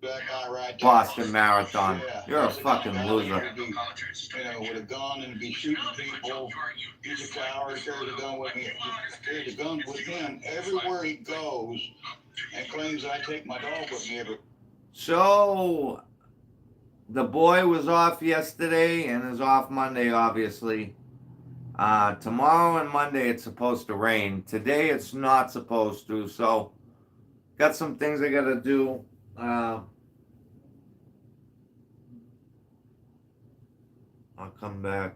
That guy right there. Boston Marathon. Yeah, You're a that's the guy fucking that loser. would be, you know, with a gun and be shooting people. He's a coward. Carries a gun with me. Carries a gun with him everywhere he goes, and claims I take my dog with me. So, the boy was off yesterday and is off Monday, obviously. Tomorrow and Monday it's supposed to rain. Today it's not supposed to, so got some things I gotta do. I'll come back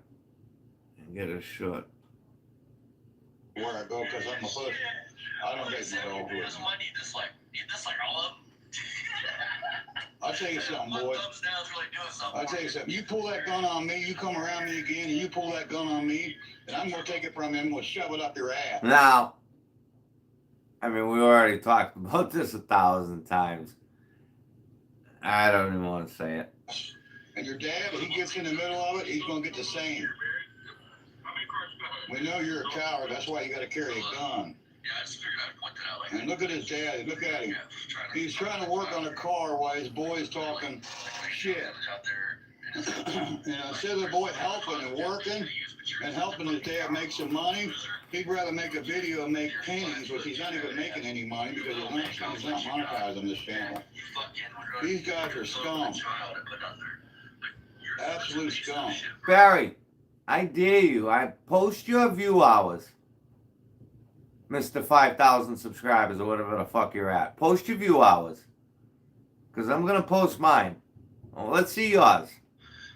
and get a shot. Where I go, because I'm a pussy. I don't take my dog with me. Need this like all of them. I'll tell you something, boy. I'll tell you something. You pull that gun on me, you come around me again, and you pull that gun on me, and I'm gonna take it from him. We'll shove it up your ass. Now, I mean, we already talked about this 1,000 times. I don't even want to say it. And your dad, he gets in the middle of it, he's gonna get the same. We know you're a coward. That's why you gotta carry a gun. Yeah, I just figured I'd point that out. Like, And look at his dad. Look at him. He's trying to work on a car while his boy's talking shit. You know, instead of the boy helping and working and helping his dad make some money, he'd rather make a video and make pennies, which he's not even making any money because he's not monetized on this channel. These guys are scum. Absolute scum. Barry, I dare you. I post your view hours. Mr. 5,000 subscribers or whatever the fuck you're at. Post your view hours. Because I'm going to post mine. Well, let's see yours.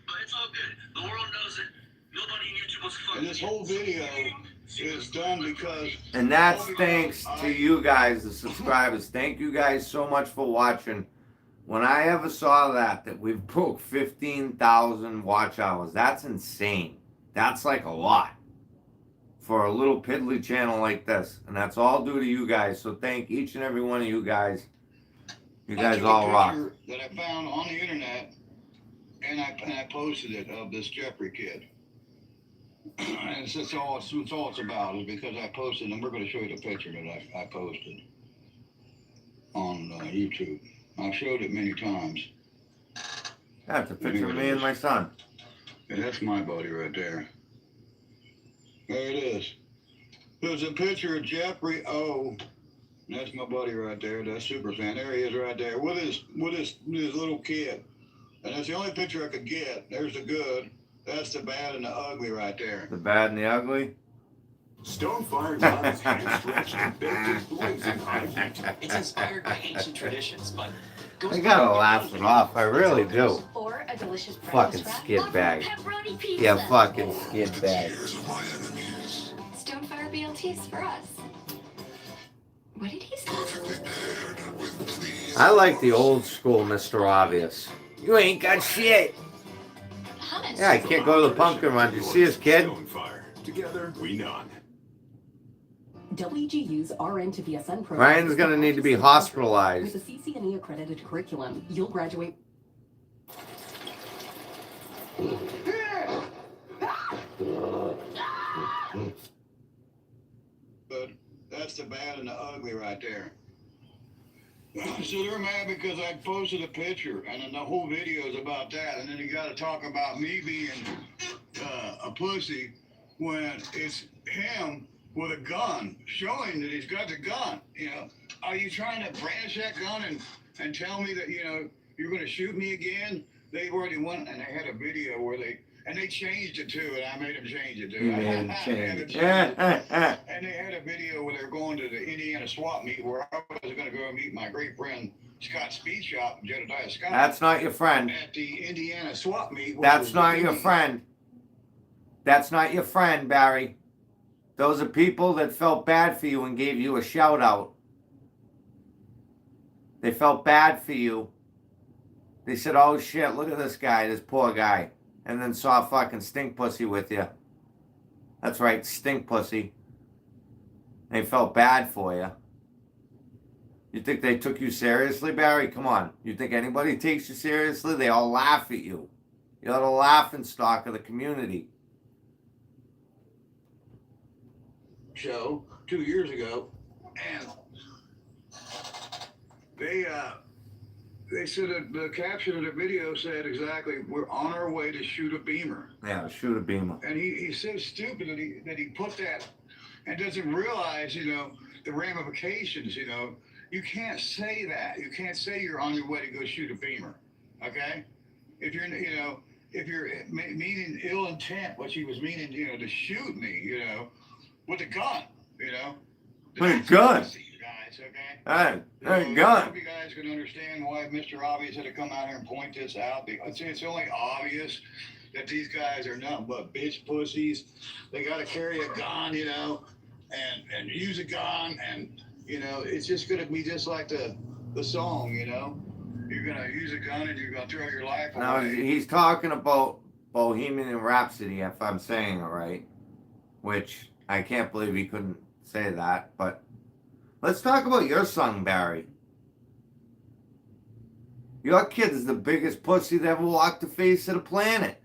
But it's all good. The world knows it. Nobody on YouTube wants to fuck And this whole video is done because... And that's thanks to you guys, the subscribers. Thank you guys so much for watching. When I ever saw that we've broke 15,000 watch hours, that's insane. That's like a lot for a little piddly channel like this. And that's all due to you guys. So thank each and every one of you guys. You guys all rock. That I found on the internet, and I posted it of this Jeffrey kid. And it's all it's about is because I posted, and we're going to show you the picture that I posted on YouTube. I've showed it many times. That's a picture of me and my son. And that's my buddy right there. There it is. There's a picture of Jeffrey O. That's my buddy right there. That's super fan. There he is right there with his little kid. And that's the only picture I could get. There's the good. That's the bad and the ugly right there. The bad and the ugly? Stonefire John's hand-stretched and baked in blazing hot heat. It's inspired by ancient traditions, but I gotta laugh it off. I really do. Or a delicious Fucking skid bag. pepperoni pizza. Yeah, fucking skid bag. Stonefire BLTs for us. What did he say? I like the old school Mr. Obvious. You ain't got shit. Hummus. Yeah, I can't go to the pumpkin run. Did you see his kid? Stonefire. Together, we none. WGU's RN to BSN program. Ryan's gonna need to be hospitalized. With a CCNE accredited curriculum, you'll graduate. But that's the bad and the ugly right there. So they're mad because I posted a picture and then the whole video is about that. And then you got to talk about me being a pussy when it's him with a gun, showing that he's got the gun. You know, are you trying to brandish that gun and tell me that, you know, you're going to shoot me again? They already went and they had a video where they changed it too, and I made them change it too. You made 'em I had change to it. And they had a video where they're going to the Indiana swap meet where I was going to go meet my great friend Scott Speed Shop, Jedediah Scott. That's not your friend. At the Indiana swap meet. That's not your friend. That's not your friend, Barry. Those are people that felt bad for you and gave you a shout out. They felt bad for you. They said, oh shit, look at this guy, this poor guy. And then saw fucking stink pussy with you. That's right, stink pussy. They felt bad for you. You think they took you seriously, Barry? Come on. You think anybody takes you seriously? They all laugh at you. You're the laughing stock of the community. Show 2 years ago, and they said that the caption of the video said exactly, we're on our way to shoot a Beamer. Yeah, shoot a Beamer. And he's so stupid that he put that and doesn't realize, the ramifications, You can't say that. You can't say you're on your way to go shoot a Beamer, okay? If you're, if you're meaning ill intent, what she was meaning, to shoot me, with a gun, With a gun? You guys, okay? Hey, I gun. hope you guys can understand why Mr. Obvious had to come out here and point this out. It's only obvious that these guys are nothing but bitch pussies. They got to carry a gun, and use a gun, and it's just gonna be just like the song, You're gonna use a gun and you're gonna throw your life away. Now, he's talking about Bohemian Rhapsody, if I'm saying it right, which I can't believe he couldn't say that, but let's talk about your song, Barry. Your kid is the biggest pussy that ever walked the face of the planet.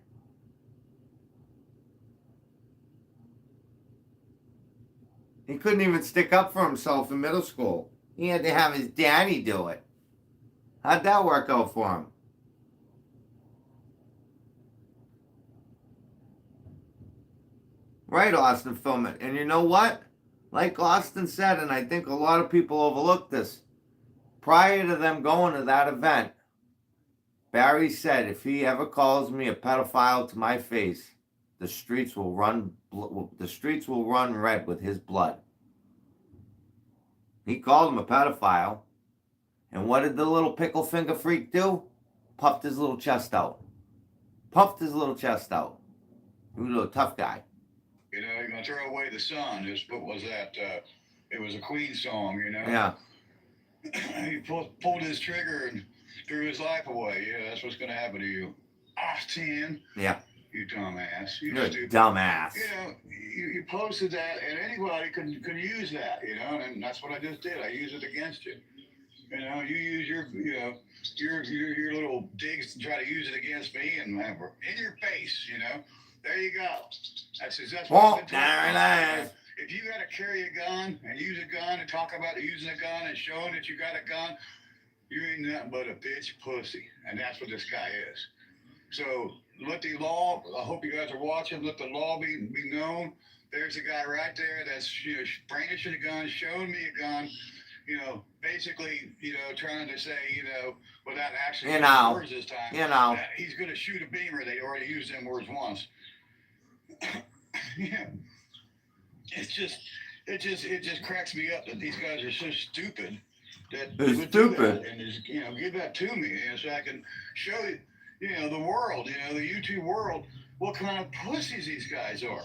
He couldn't even stick up for himself in middle school. He had to have his daddy do it. How'd that work out for him? Right, Austin Filament. And you know what? Like Austin said, and I think a lot of people overlook this, prior to them going to that event, Barry said, if he ever calls me a pedophile to my face, the streets will run red with his blood. He called him a pedophile. And what did the little pickle finger freak do? Puffed his little chest out. Puffed his little chest out. He was a tough guy. You're gonna throw away the sun. What was that? It was a Queen song, Yeah. He pulled his trigger and threw his life away. Yeah, that's what's gonna happen to you. Austin. Yeah. You dumbass. You're a stupid. dumbass. You posted that, and anybody can use that, and that's what I just did. I used it against you. You use your little digs to try to use it against me, and in your face, There you go. That's what I've been talking about. If you got to carry a gun and use a gun and talk about using a gun and showing that you got a gun, you ain't nothing but a bitch pussy, and that's what this guy is. So let the law, I hope you guys are watching, let the law be known. There's a guy right there that's brandishing a gun, showing me a gun, basically, trying to say, without actually using words this time, that he's going to shoot a Beamer. They already used them words once. Yeah. It just cracks me up that these guys are so stupid that they're would stupid. do that and just, give that to me, so I can show you, the world, the YouTube world, what kind of pussies these guys are.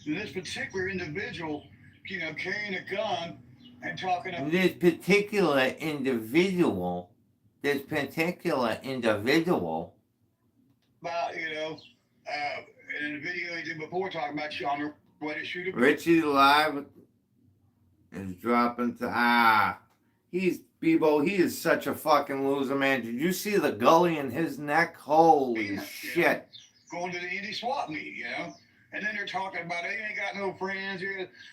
And this particular individual, carrying a gun and talking about This particular individual, about, in the video he did before, talking about on her way to shoot a Richie Live is dropping to, he's, Bebo, he is such a fucking loser, man. Did you see the gully in his neck? Holy shit. Going to the indie swap meet, and then they're talking about, they ain't got no friends,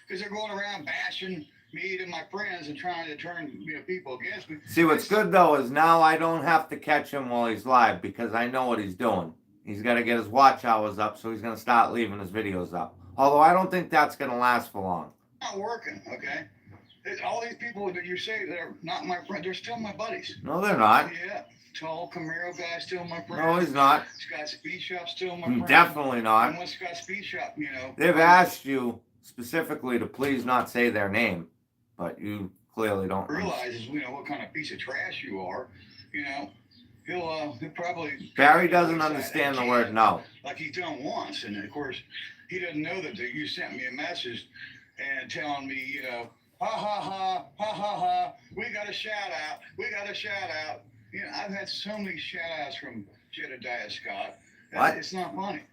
because they're going around bashing me and my friends and trying to turn people against me. See, what's good though is now I don't have to catch him while he's live because I know what he's doing. He's got to get his watch hours up, so he's going to start leaving his videos up. Although I don't think that's going to last for long. Not working, okay? All these people that you say that are not my friends, they're still my buddies. No, they're not. Yeah, tall Camaro guy still my friend. No, he's not. Scott Speed Shop still my friend. Definitely not. And what's Scott Speed Shop, They've asked you specifically to please not say their name, but you clearly don't realizes, what kind of piece of trash you are, He'll probably... Barry doesn't understand the word no. Like he's done once, and of course, he doesn't know that you sent me a message and telling me, ha ha ha, ha ha ha, we got a shout out. I've had so many shout outs from Jedediah Scott. What? It's not funny.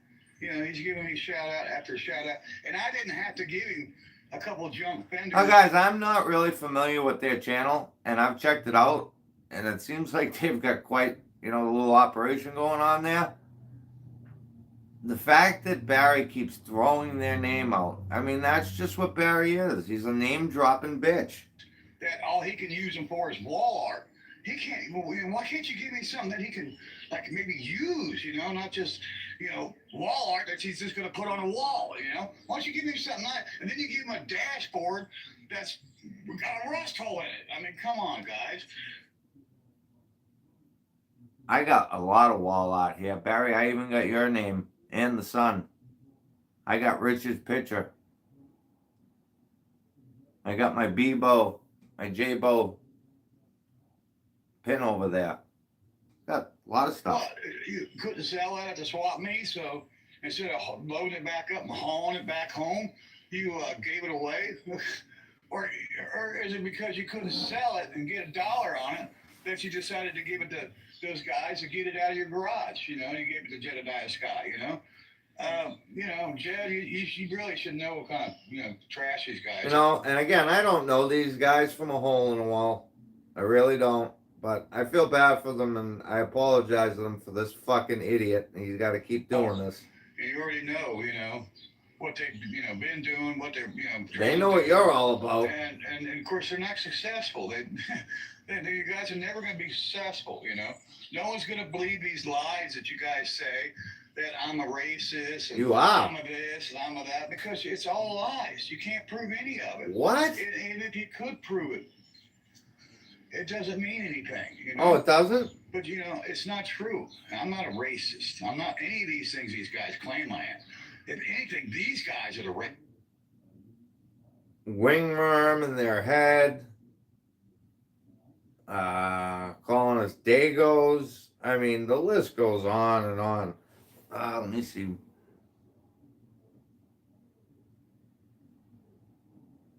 He's giving me shout out after shout out, and I didn't have to give him a couple junk fenders. Now, guys, I'm not really familiar with their channel, and I've checked it out, and it seems like they've got quite, a little operation going on there. The fact that Barry keeps throwing their name out, that's just what Barry is. He's a name-dropping bitch. That all he can use them for is wall art. he can't. Well, why can't you give me something that he can, like, maybe use? You know, not just, you know, wall art that he's just gonna put on a wall. You know, why don't you give me something nice? And then you give him a dashboard that's got a rust hole in it. I mean, come on, guys. I got a lot of wall art here, Barry. I even got your name and the sun. I got Richard's picture. I got my Bebo, my J-Bo pin over there. Got a lot of stuff. Well, you couldn't sell that at the swap meet, so instead of loading it back up and hauling it back home, you gave it away? or is it because you couldn't sell it and get $1 on it that you decided to give it to those guys to get it out of your garage? You know, you gave it to Jedediah Sky, you know? Jed, you really should know what kind of, trash these guys You know, and again, I don't know these guys from a hole in a wall. I really don't. But I feel bad for them, and I apologize to them for this fucking idiot. He's got to keep doing this. You already know, what they've, been doing, what they're, They know what you're all about. And of course, they're not successful. You guys are never going to be successful, No one's going to believe these lies that you guys say, that I'm a racist. And You are. I'm a this and I'm a that, because it's all lies. You can't prove any of it. What? And if you could prove it, it doesn't mean anything, Oh, it doesn't? But, it's not true. I'm not a racist. I'm not any of these things these guys claim I am. If anything, these guys are the racist. Wingworm in their head. Calling us Dagos. I mean, the list goes on and on. Let me see.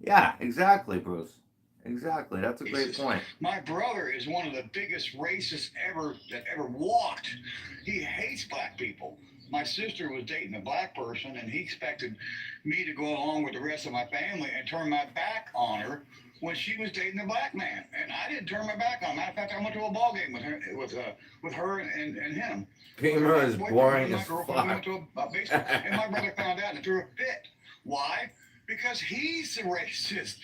Yeah, exactly, Bruce. Exactly. That's a great point. My brother is one of the biggest racists that ever walked. He hates black people. My sister was dating a black person, and he expected me to go along with the rest of my family and turn my back on her when she was dating a black man. And I didn't turn my back on her. Matter of fact, I went to a ball game with her and him. Beamer is boring as fuck. Went to a baseball, and my brother found out and threw a fit. Why? Because he's the racist.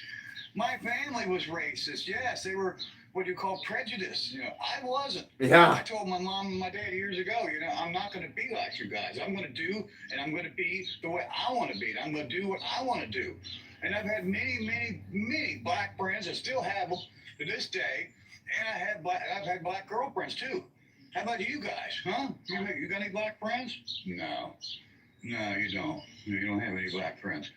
My family was racist. Yes, they were what you call prejudice. I wasn't. Yeah. I told my mom and my dad years ago, I'm not going to be like you guys. I'm going to do and I'm going to be the way I want to be. I'm going to do what I want to do. And I've had many, many, many black friends. I still have them to this day. And I've had black girlfriends too. How about you guys? Huh? You got any black friends? No, you don't. You don't have any black friends.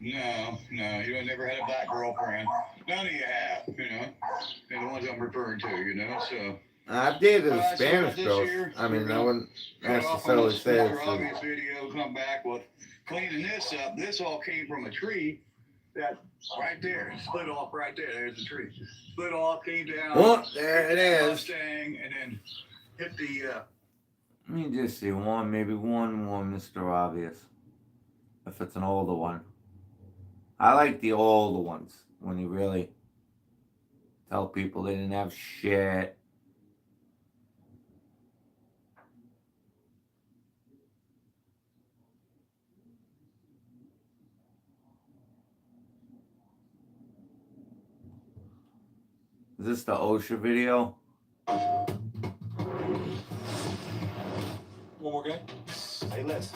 No, you don't never had a black girlfriend. None of you have, They're the ones I'm referring to, so. I dated a So Spanish this girl. year, I mean, we're I wouldn't cut off necessarily on this say Mr. it's Obvious video, come back with cleaning this up. This all came from a tree that right there, split off right there. There's the tree. Split off, came down. Oh, there it hit that is. Mustang, and then hit the, Let me just see maybe one more Mr. Obvious. If it's an older one. I like the older ones when you really tell people they didn't have shit. Is this the OSHA video? One more guy? Hey, Les.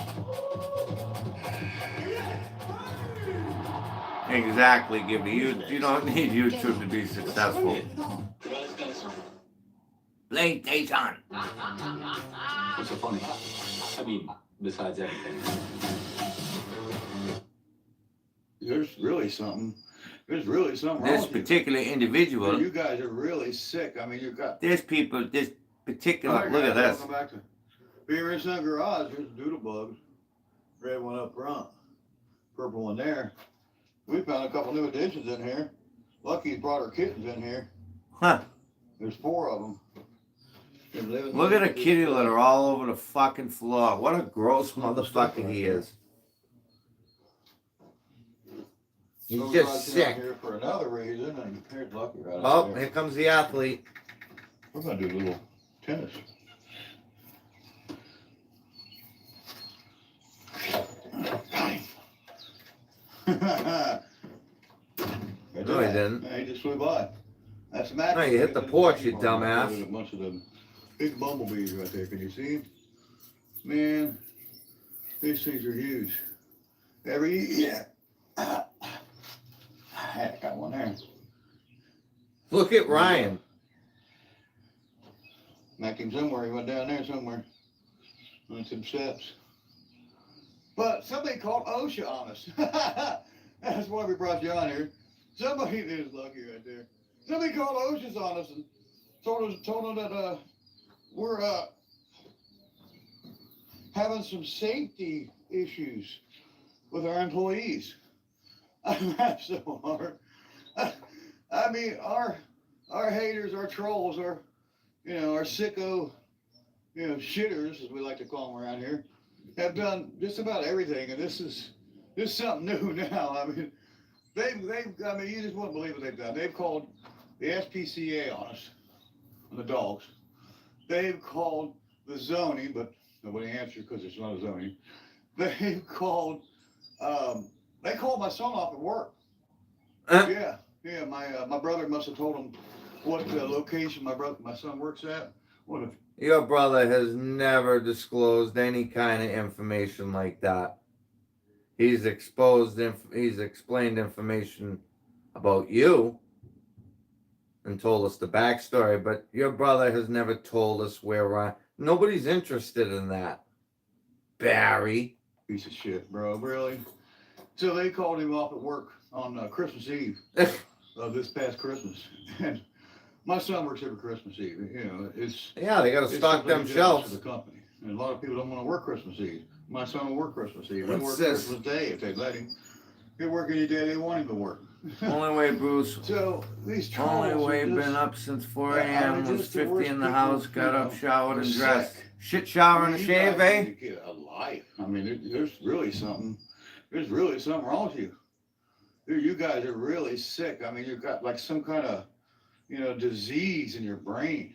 Exactly, Gibby. You don't need YouTube to be successful. PlayStation. What's so funny? I mean, besides everything. There's really something wrong This with you. particular individual, You guys are really sick. I mean, you've got. this particular, Alright, look at guys, this. Welcome back to Beamer Sun Garage. Here's the doodle bugs. Red one up front, purple one there. We found a couple new additions in here. Lucky's brought her kittens in here. Huh. There's 4 of them. Look at a kitty litter all over the fucking floor. What a gross motherfucker he is. He's just sick. Here for another reason, and here's Lucky right Oh, up there. here comes the athlete. We're gonna do a little tennis. No, he didn't. Yeah, he just flew by. That's a mattress. No, you hit the porch, you A dumbass. bunch of them big bumblebees right there. Can you see 'em? Man, these things are huge. Yeah. I got one there. Look at Ryan. Knocked him somewhere. He went down there somewhere. On some steps. But somebody called OSHA on us. That's why we brought you on here. Somebody is lucky right there. Somebody called OSHA on us and told them that we're having some safety issues with our employees. I laugh so hard. I mean, our haters, our trolls, our sicko, shitters, as we like to call them around here, have done just about everything, and this is something new now. I mean, you just wouldn't believe what they've done. They've called the SPCA on us, on the dogs. They've called the zoning, but nobody answered because it's not a zoning. They've called, they called my son off at work. Yeah, my brother must have told him what location my son works at. What if Your brother has never disclosed any kind of information like that. He's explained information about you and told us the backstory, but your brother has never told us where Ryan. Nobody's interested in that. Barry. piece of shit, bro? Really? So they called him off at work on Christmas Eve of this past Christmas, and my son works every Christmas Eve. It's Yeah, they got to it's stock something them he does shelves. for the company, and a lot of people don't want to work Christmas Eve. My son will work Christmas Eve. He'll What's work this? Christmas Day if they let him. He'll work any day they want him to work. Only way, Bruce. So these trolls Only are way just- been up since 4 Yeah, a.m. they're Was just the 50 worst in the people, house, got up, know, showered, and sick. dressed. Shit shower and a You shave, guys eh? need to get a life. I mean, there's really something wrong with you. You guys are really sick. I mean, you've got like some kind of, disease in your brain.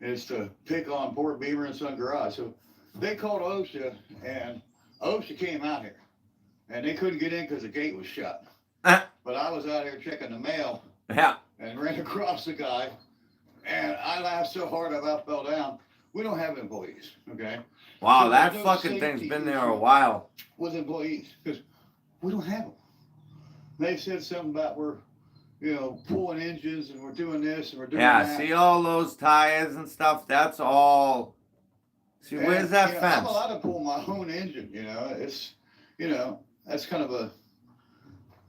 And it's to pick on poor Beaver and Son Garage. So they called OSHA, and OSHA came out here, and they couldn't get in because the gate was shut. But I was out here checking the mail Yeah. and ran across the guy, and I laughed so hard I about fell down. We don't have employees, okay? Wow, So that there's no fucking thing's safety been there a issue while. with employees, because we don't have them. They said something about we're, pulling engines and we're doing this and we're doing Yeah, that. see all those tires and stuff? That's all. See, And, where's that I'm fence? allowed to pull my own engine, it's, that's kind of a,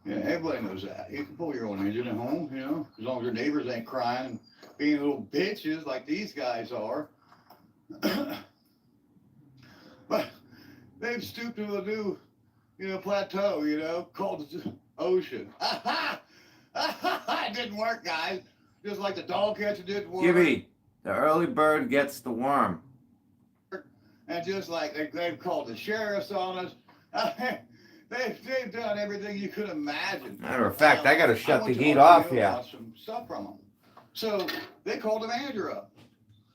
everybody knows that. You can pull your own engine at home, as long as your neighbors ain't crying and being little bitches like these guys are. But they've stooped to a new, plateau, called the ocean. It didn't work, guys. Just like the dog catcher didn't work. Gibby, the early bird gets the worm. And just like they've called the sheriffs on us. They've done everything you could imagine. Matter of fact, I gotta shut went the to heat Ohio off and here. bought some stuff from them. So they called the manager up.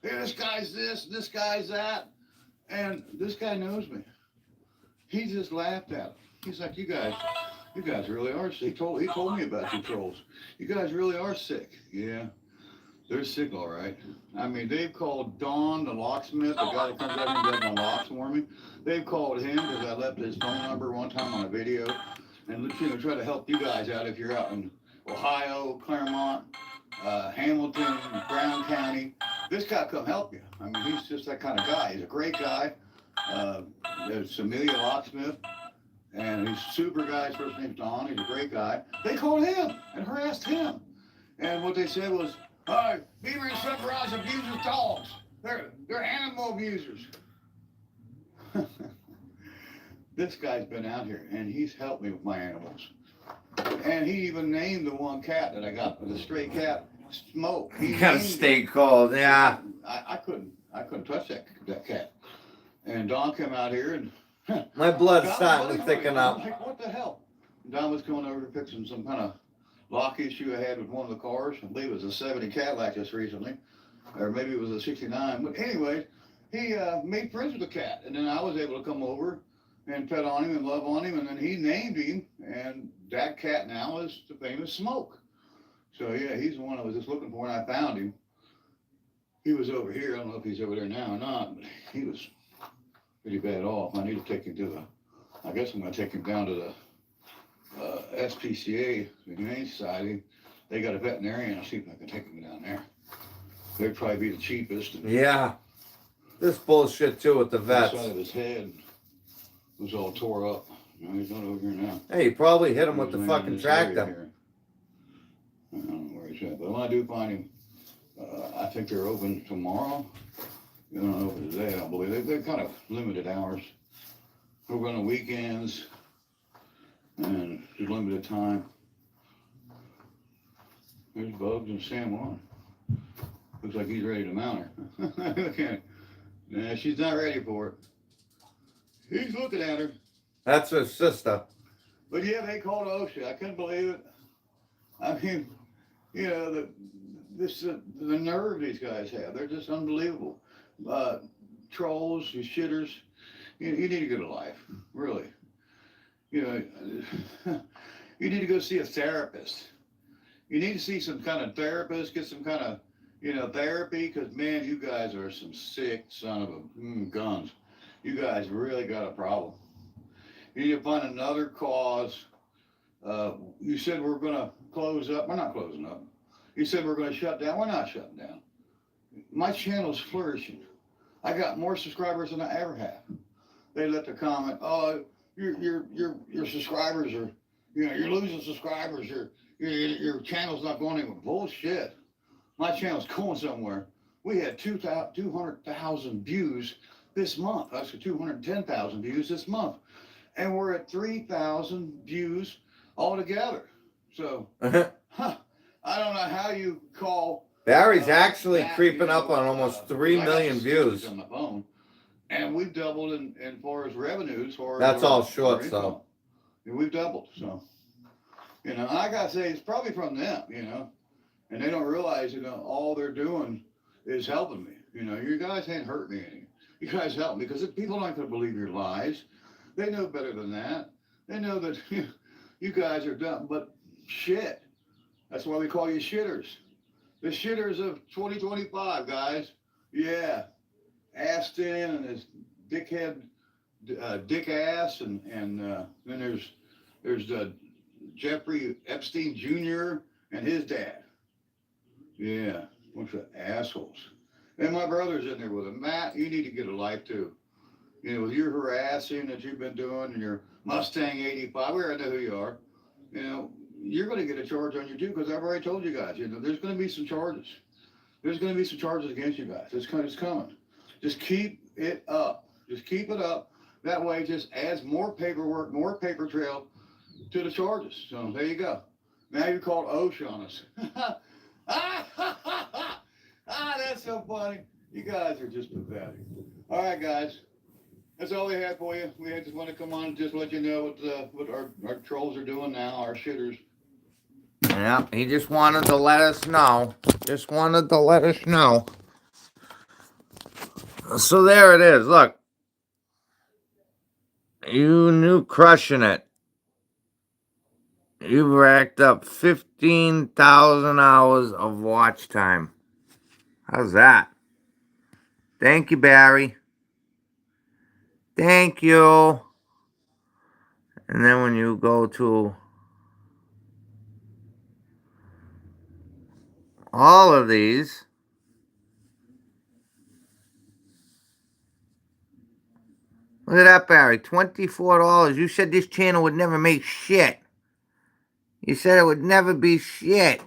Hey, this guy's this guy's that. And this guy knows me. He just laughed at him. He's like, you guys really are sick. He told me about you trolls. You guys really are sick. Yeah, they're sick, all right. I mean, they've called Don, the locksmith, the guy that comes out and does my locks for me. They've called him because I left his phone number one time on a video. And try to help you guys out if you're out in Ohio, Claremont, Hamilton, Brown County. This guy come help you. I mean, he's just that kind of guy. He's a great guy. There's Amelia Locksmith, and he's a super guy. His first name's Don. He's a great guy. They called him and harassed him. And what they said was, all right, Beaver and Son Garage abuses dogs. They're animal abusers. This guy's been out here, and he's helped me with my animals. And he even named the one cat that I got, the stray cat, Smoke. He You gotta named stay it. cold, yeah. I couldn't touch that cat. And Don came out here and My blood's Don starting was to thicken I'm up. like, what the hell? Don was coming over fixing some kind of lock issue I had with one of the cars. I believe it was a 70 Cadillac just recently, or maybe it was a 69. But anyway, he made friends with the cat, and then I was able to come over and pet on him and love on him, and then he named him, and that cat now is the famous Smoke. So yeah, he's the one I was just looking for, and I found him. He was over here. I don't know if he's over there now or not, but he was pretty bad off. I need to take him to the, I guess I'm gonna take him down to the SPCA, the Humane Society. They got a veterinarian. I'll see if I can take him down there. They'd probably be the cheapest. Yeah. This bullshit too with the The vets. side of his head was all tore up. No, he's not over here now. Hey, you probably hit him He with the was laying in fucking this area tractor. here. I don't know where he's at, but when I do find him, I think they're open tomorrow. They're not open today, I don't believe. They're kind of limited hours. We're on the weekends and just limited time. There's Bugs and San Juan. Looks like he's ready to mount her. Okay. Nah, she's not ready for it. He's looking at her. That's her sister. But yeah, they called OSHA. I couldn't believe it. I mean, you know, the nerve these guys have. They're just unbelievable. Trolls, you shitters. You need to get a life, really. You know, you need to go see a therapist. You need to see some kind of therapist, get some kind of, you know, therapy, because, man, you guys are some sick son of a guns. You guys really got a problem. You need to find another cause. You said we're going to close up. We're not closing up. You said we're going to shut down. We're not shutting down. My channel's flourishing. I got more subscribers than I ever have. They left a comment, oh, your subscribers are, you know, you're losing subscribers. Your channel's not going anywhere. Bullshit. My channel's going somewhere. We had 200,000 views this month. Actually, 210,000 views this month. And we're at 3,000 views altogether. So, I don't know how you call. Barry's actually that, creeping you know, up on almost 3 I got million the views. statistics on the phone, and we've doubled in far as revenues. That's all shorts, though. We've doubled, so. You know, I gotta say, it's probably from them, you know, and they don't realize, you know, all they're doing is helping me. You know, you guys ain't hurt me any. You guys help me, because if people aren't gonna believe your lies, they know better than that. They know that you guys are dumb, but shit. That's why we call you shitters. The shitters of 2025, guys. Yeah. Aston and his dickhead, Dick Ass, and then there's Jeffrey Epstein Jr. and his dad. Yeah, bunch of assholes. And my brother's in there with him. Matt, you need to get a life too. You know, with your harassing that you've been doing and your Mustang 85, we already know who you are. You know, you're going to get a charge on you too, because I've already told you guys, you know, there's going to be some charges. There's going to be some charges against you guys. It's coming. Just keep it up. Just keep it up. That way it just adds more paperwork, more paper trail to the charges. So there you go. Now you're called OSHA on us. That's so funny. You guys are just pathetic. All right, guys. That's all we had for you. We just want to come on and just let you know what our trolls are doing now, our shitters. Yeah, he just wanted to let us know. Just wanted to let us know. So there it is. Look. You knew crushing it. You've racked up 15,000 hours of watch time. How's that? Thank you, Barry. Thank you. And then when you go to all of these, look at that, Barry. $24. You said this channel would never make shit. You said it would never be shit.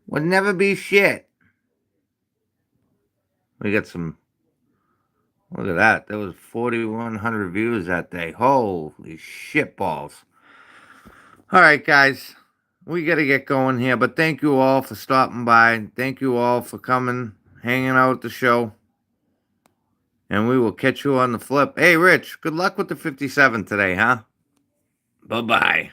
Would never be shit. We got some. Look at that. There was 4,100 views that day. Holy shitballs. All right, guys. We got to get going here. But thank you all for stopping by. Thank you all for coming, hanging out at the show. And we will catch you on the flip. Hey, Rich, good luck with the 57 today, huh? Bye-bye.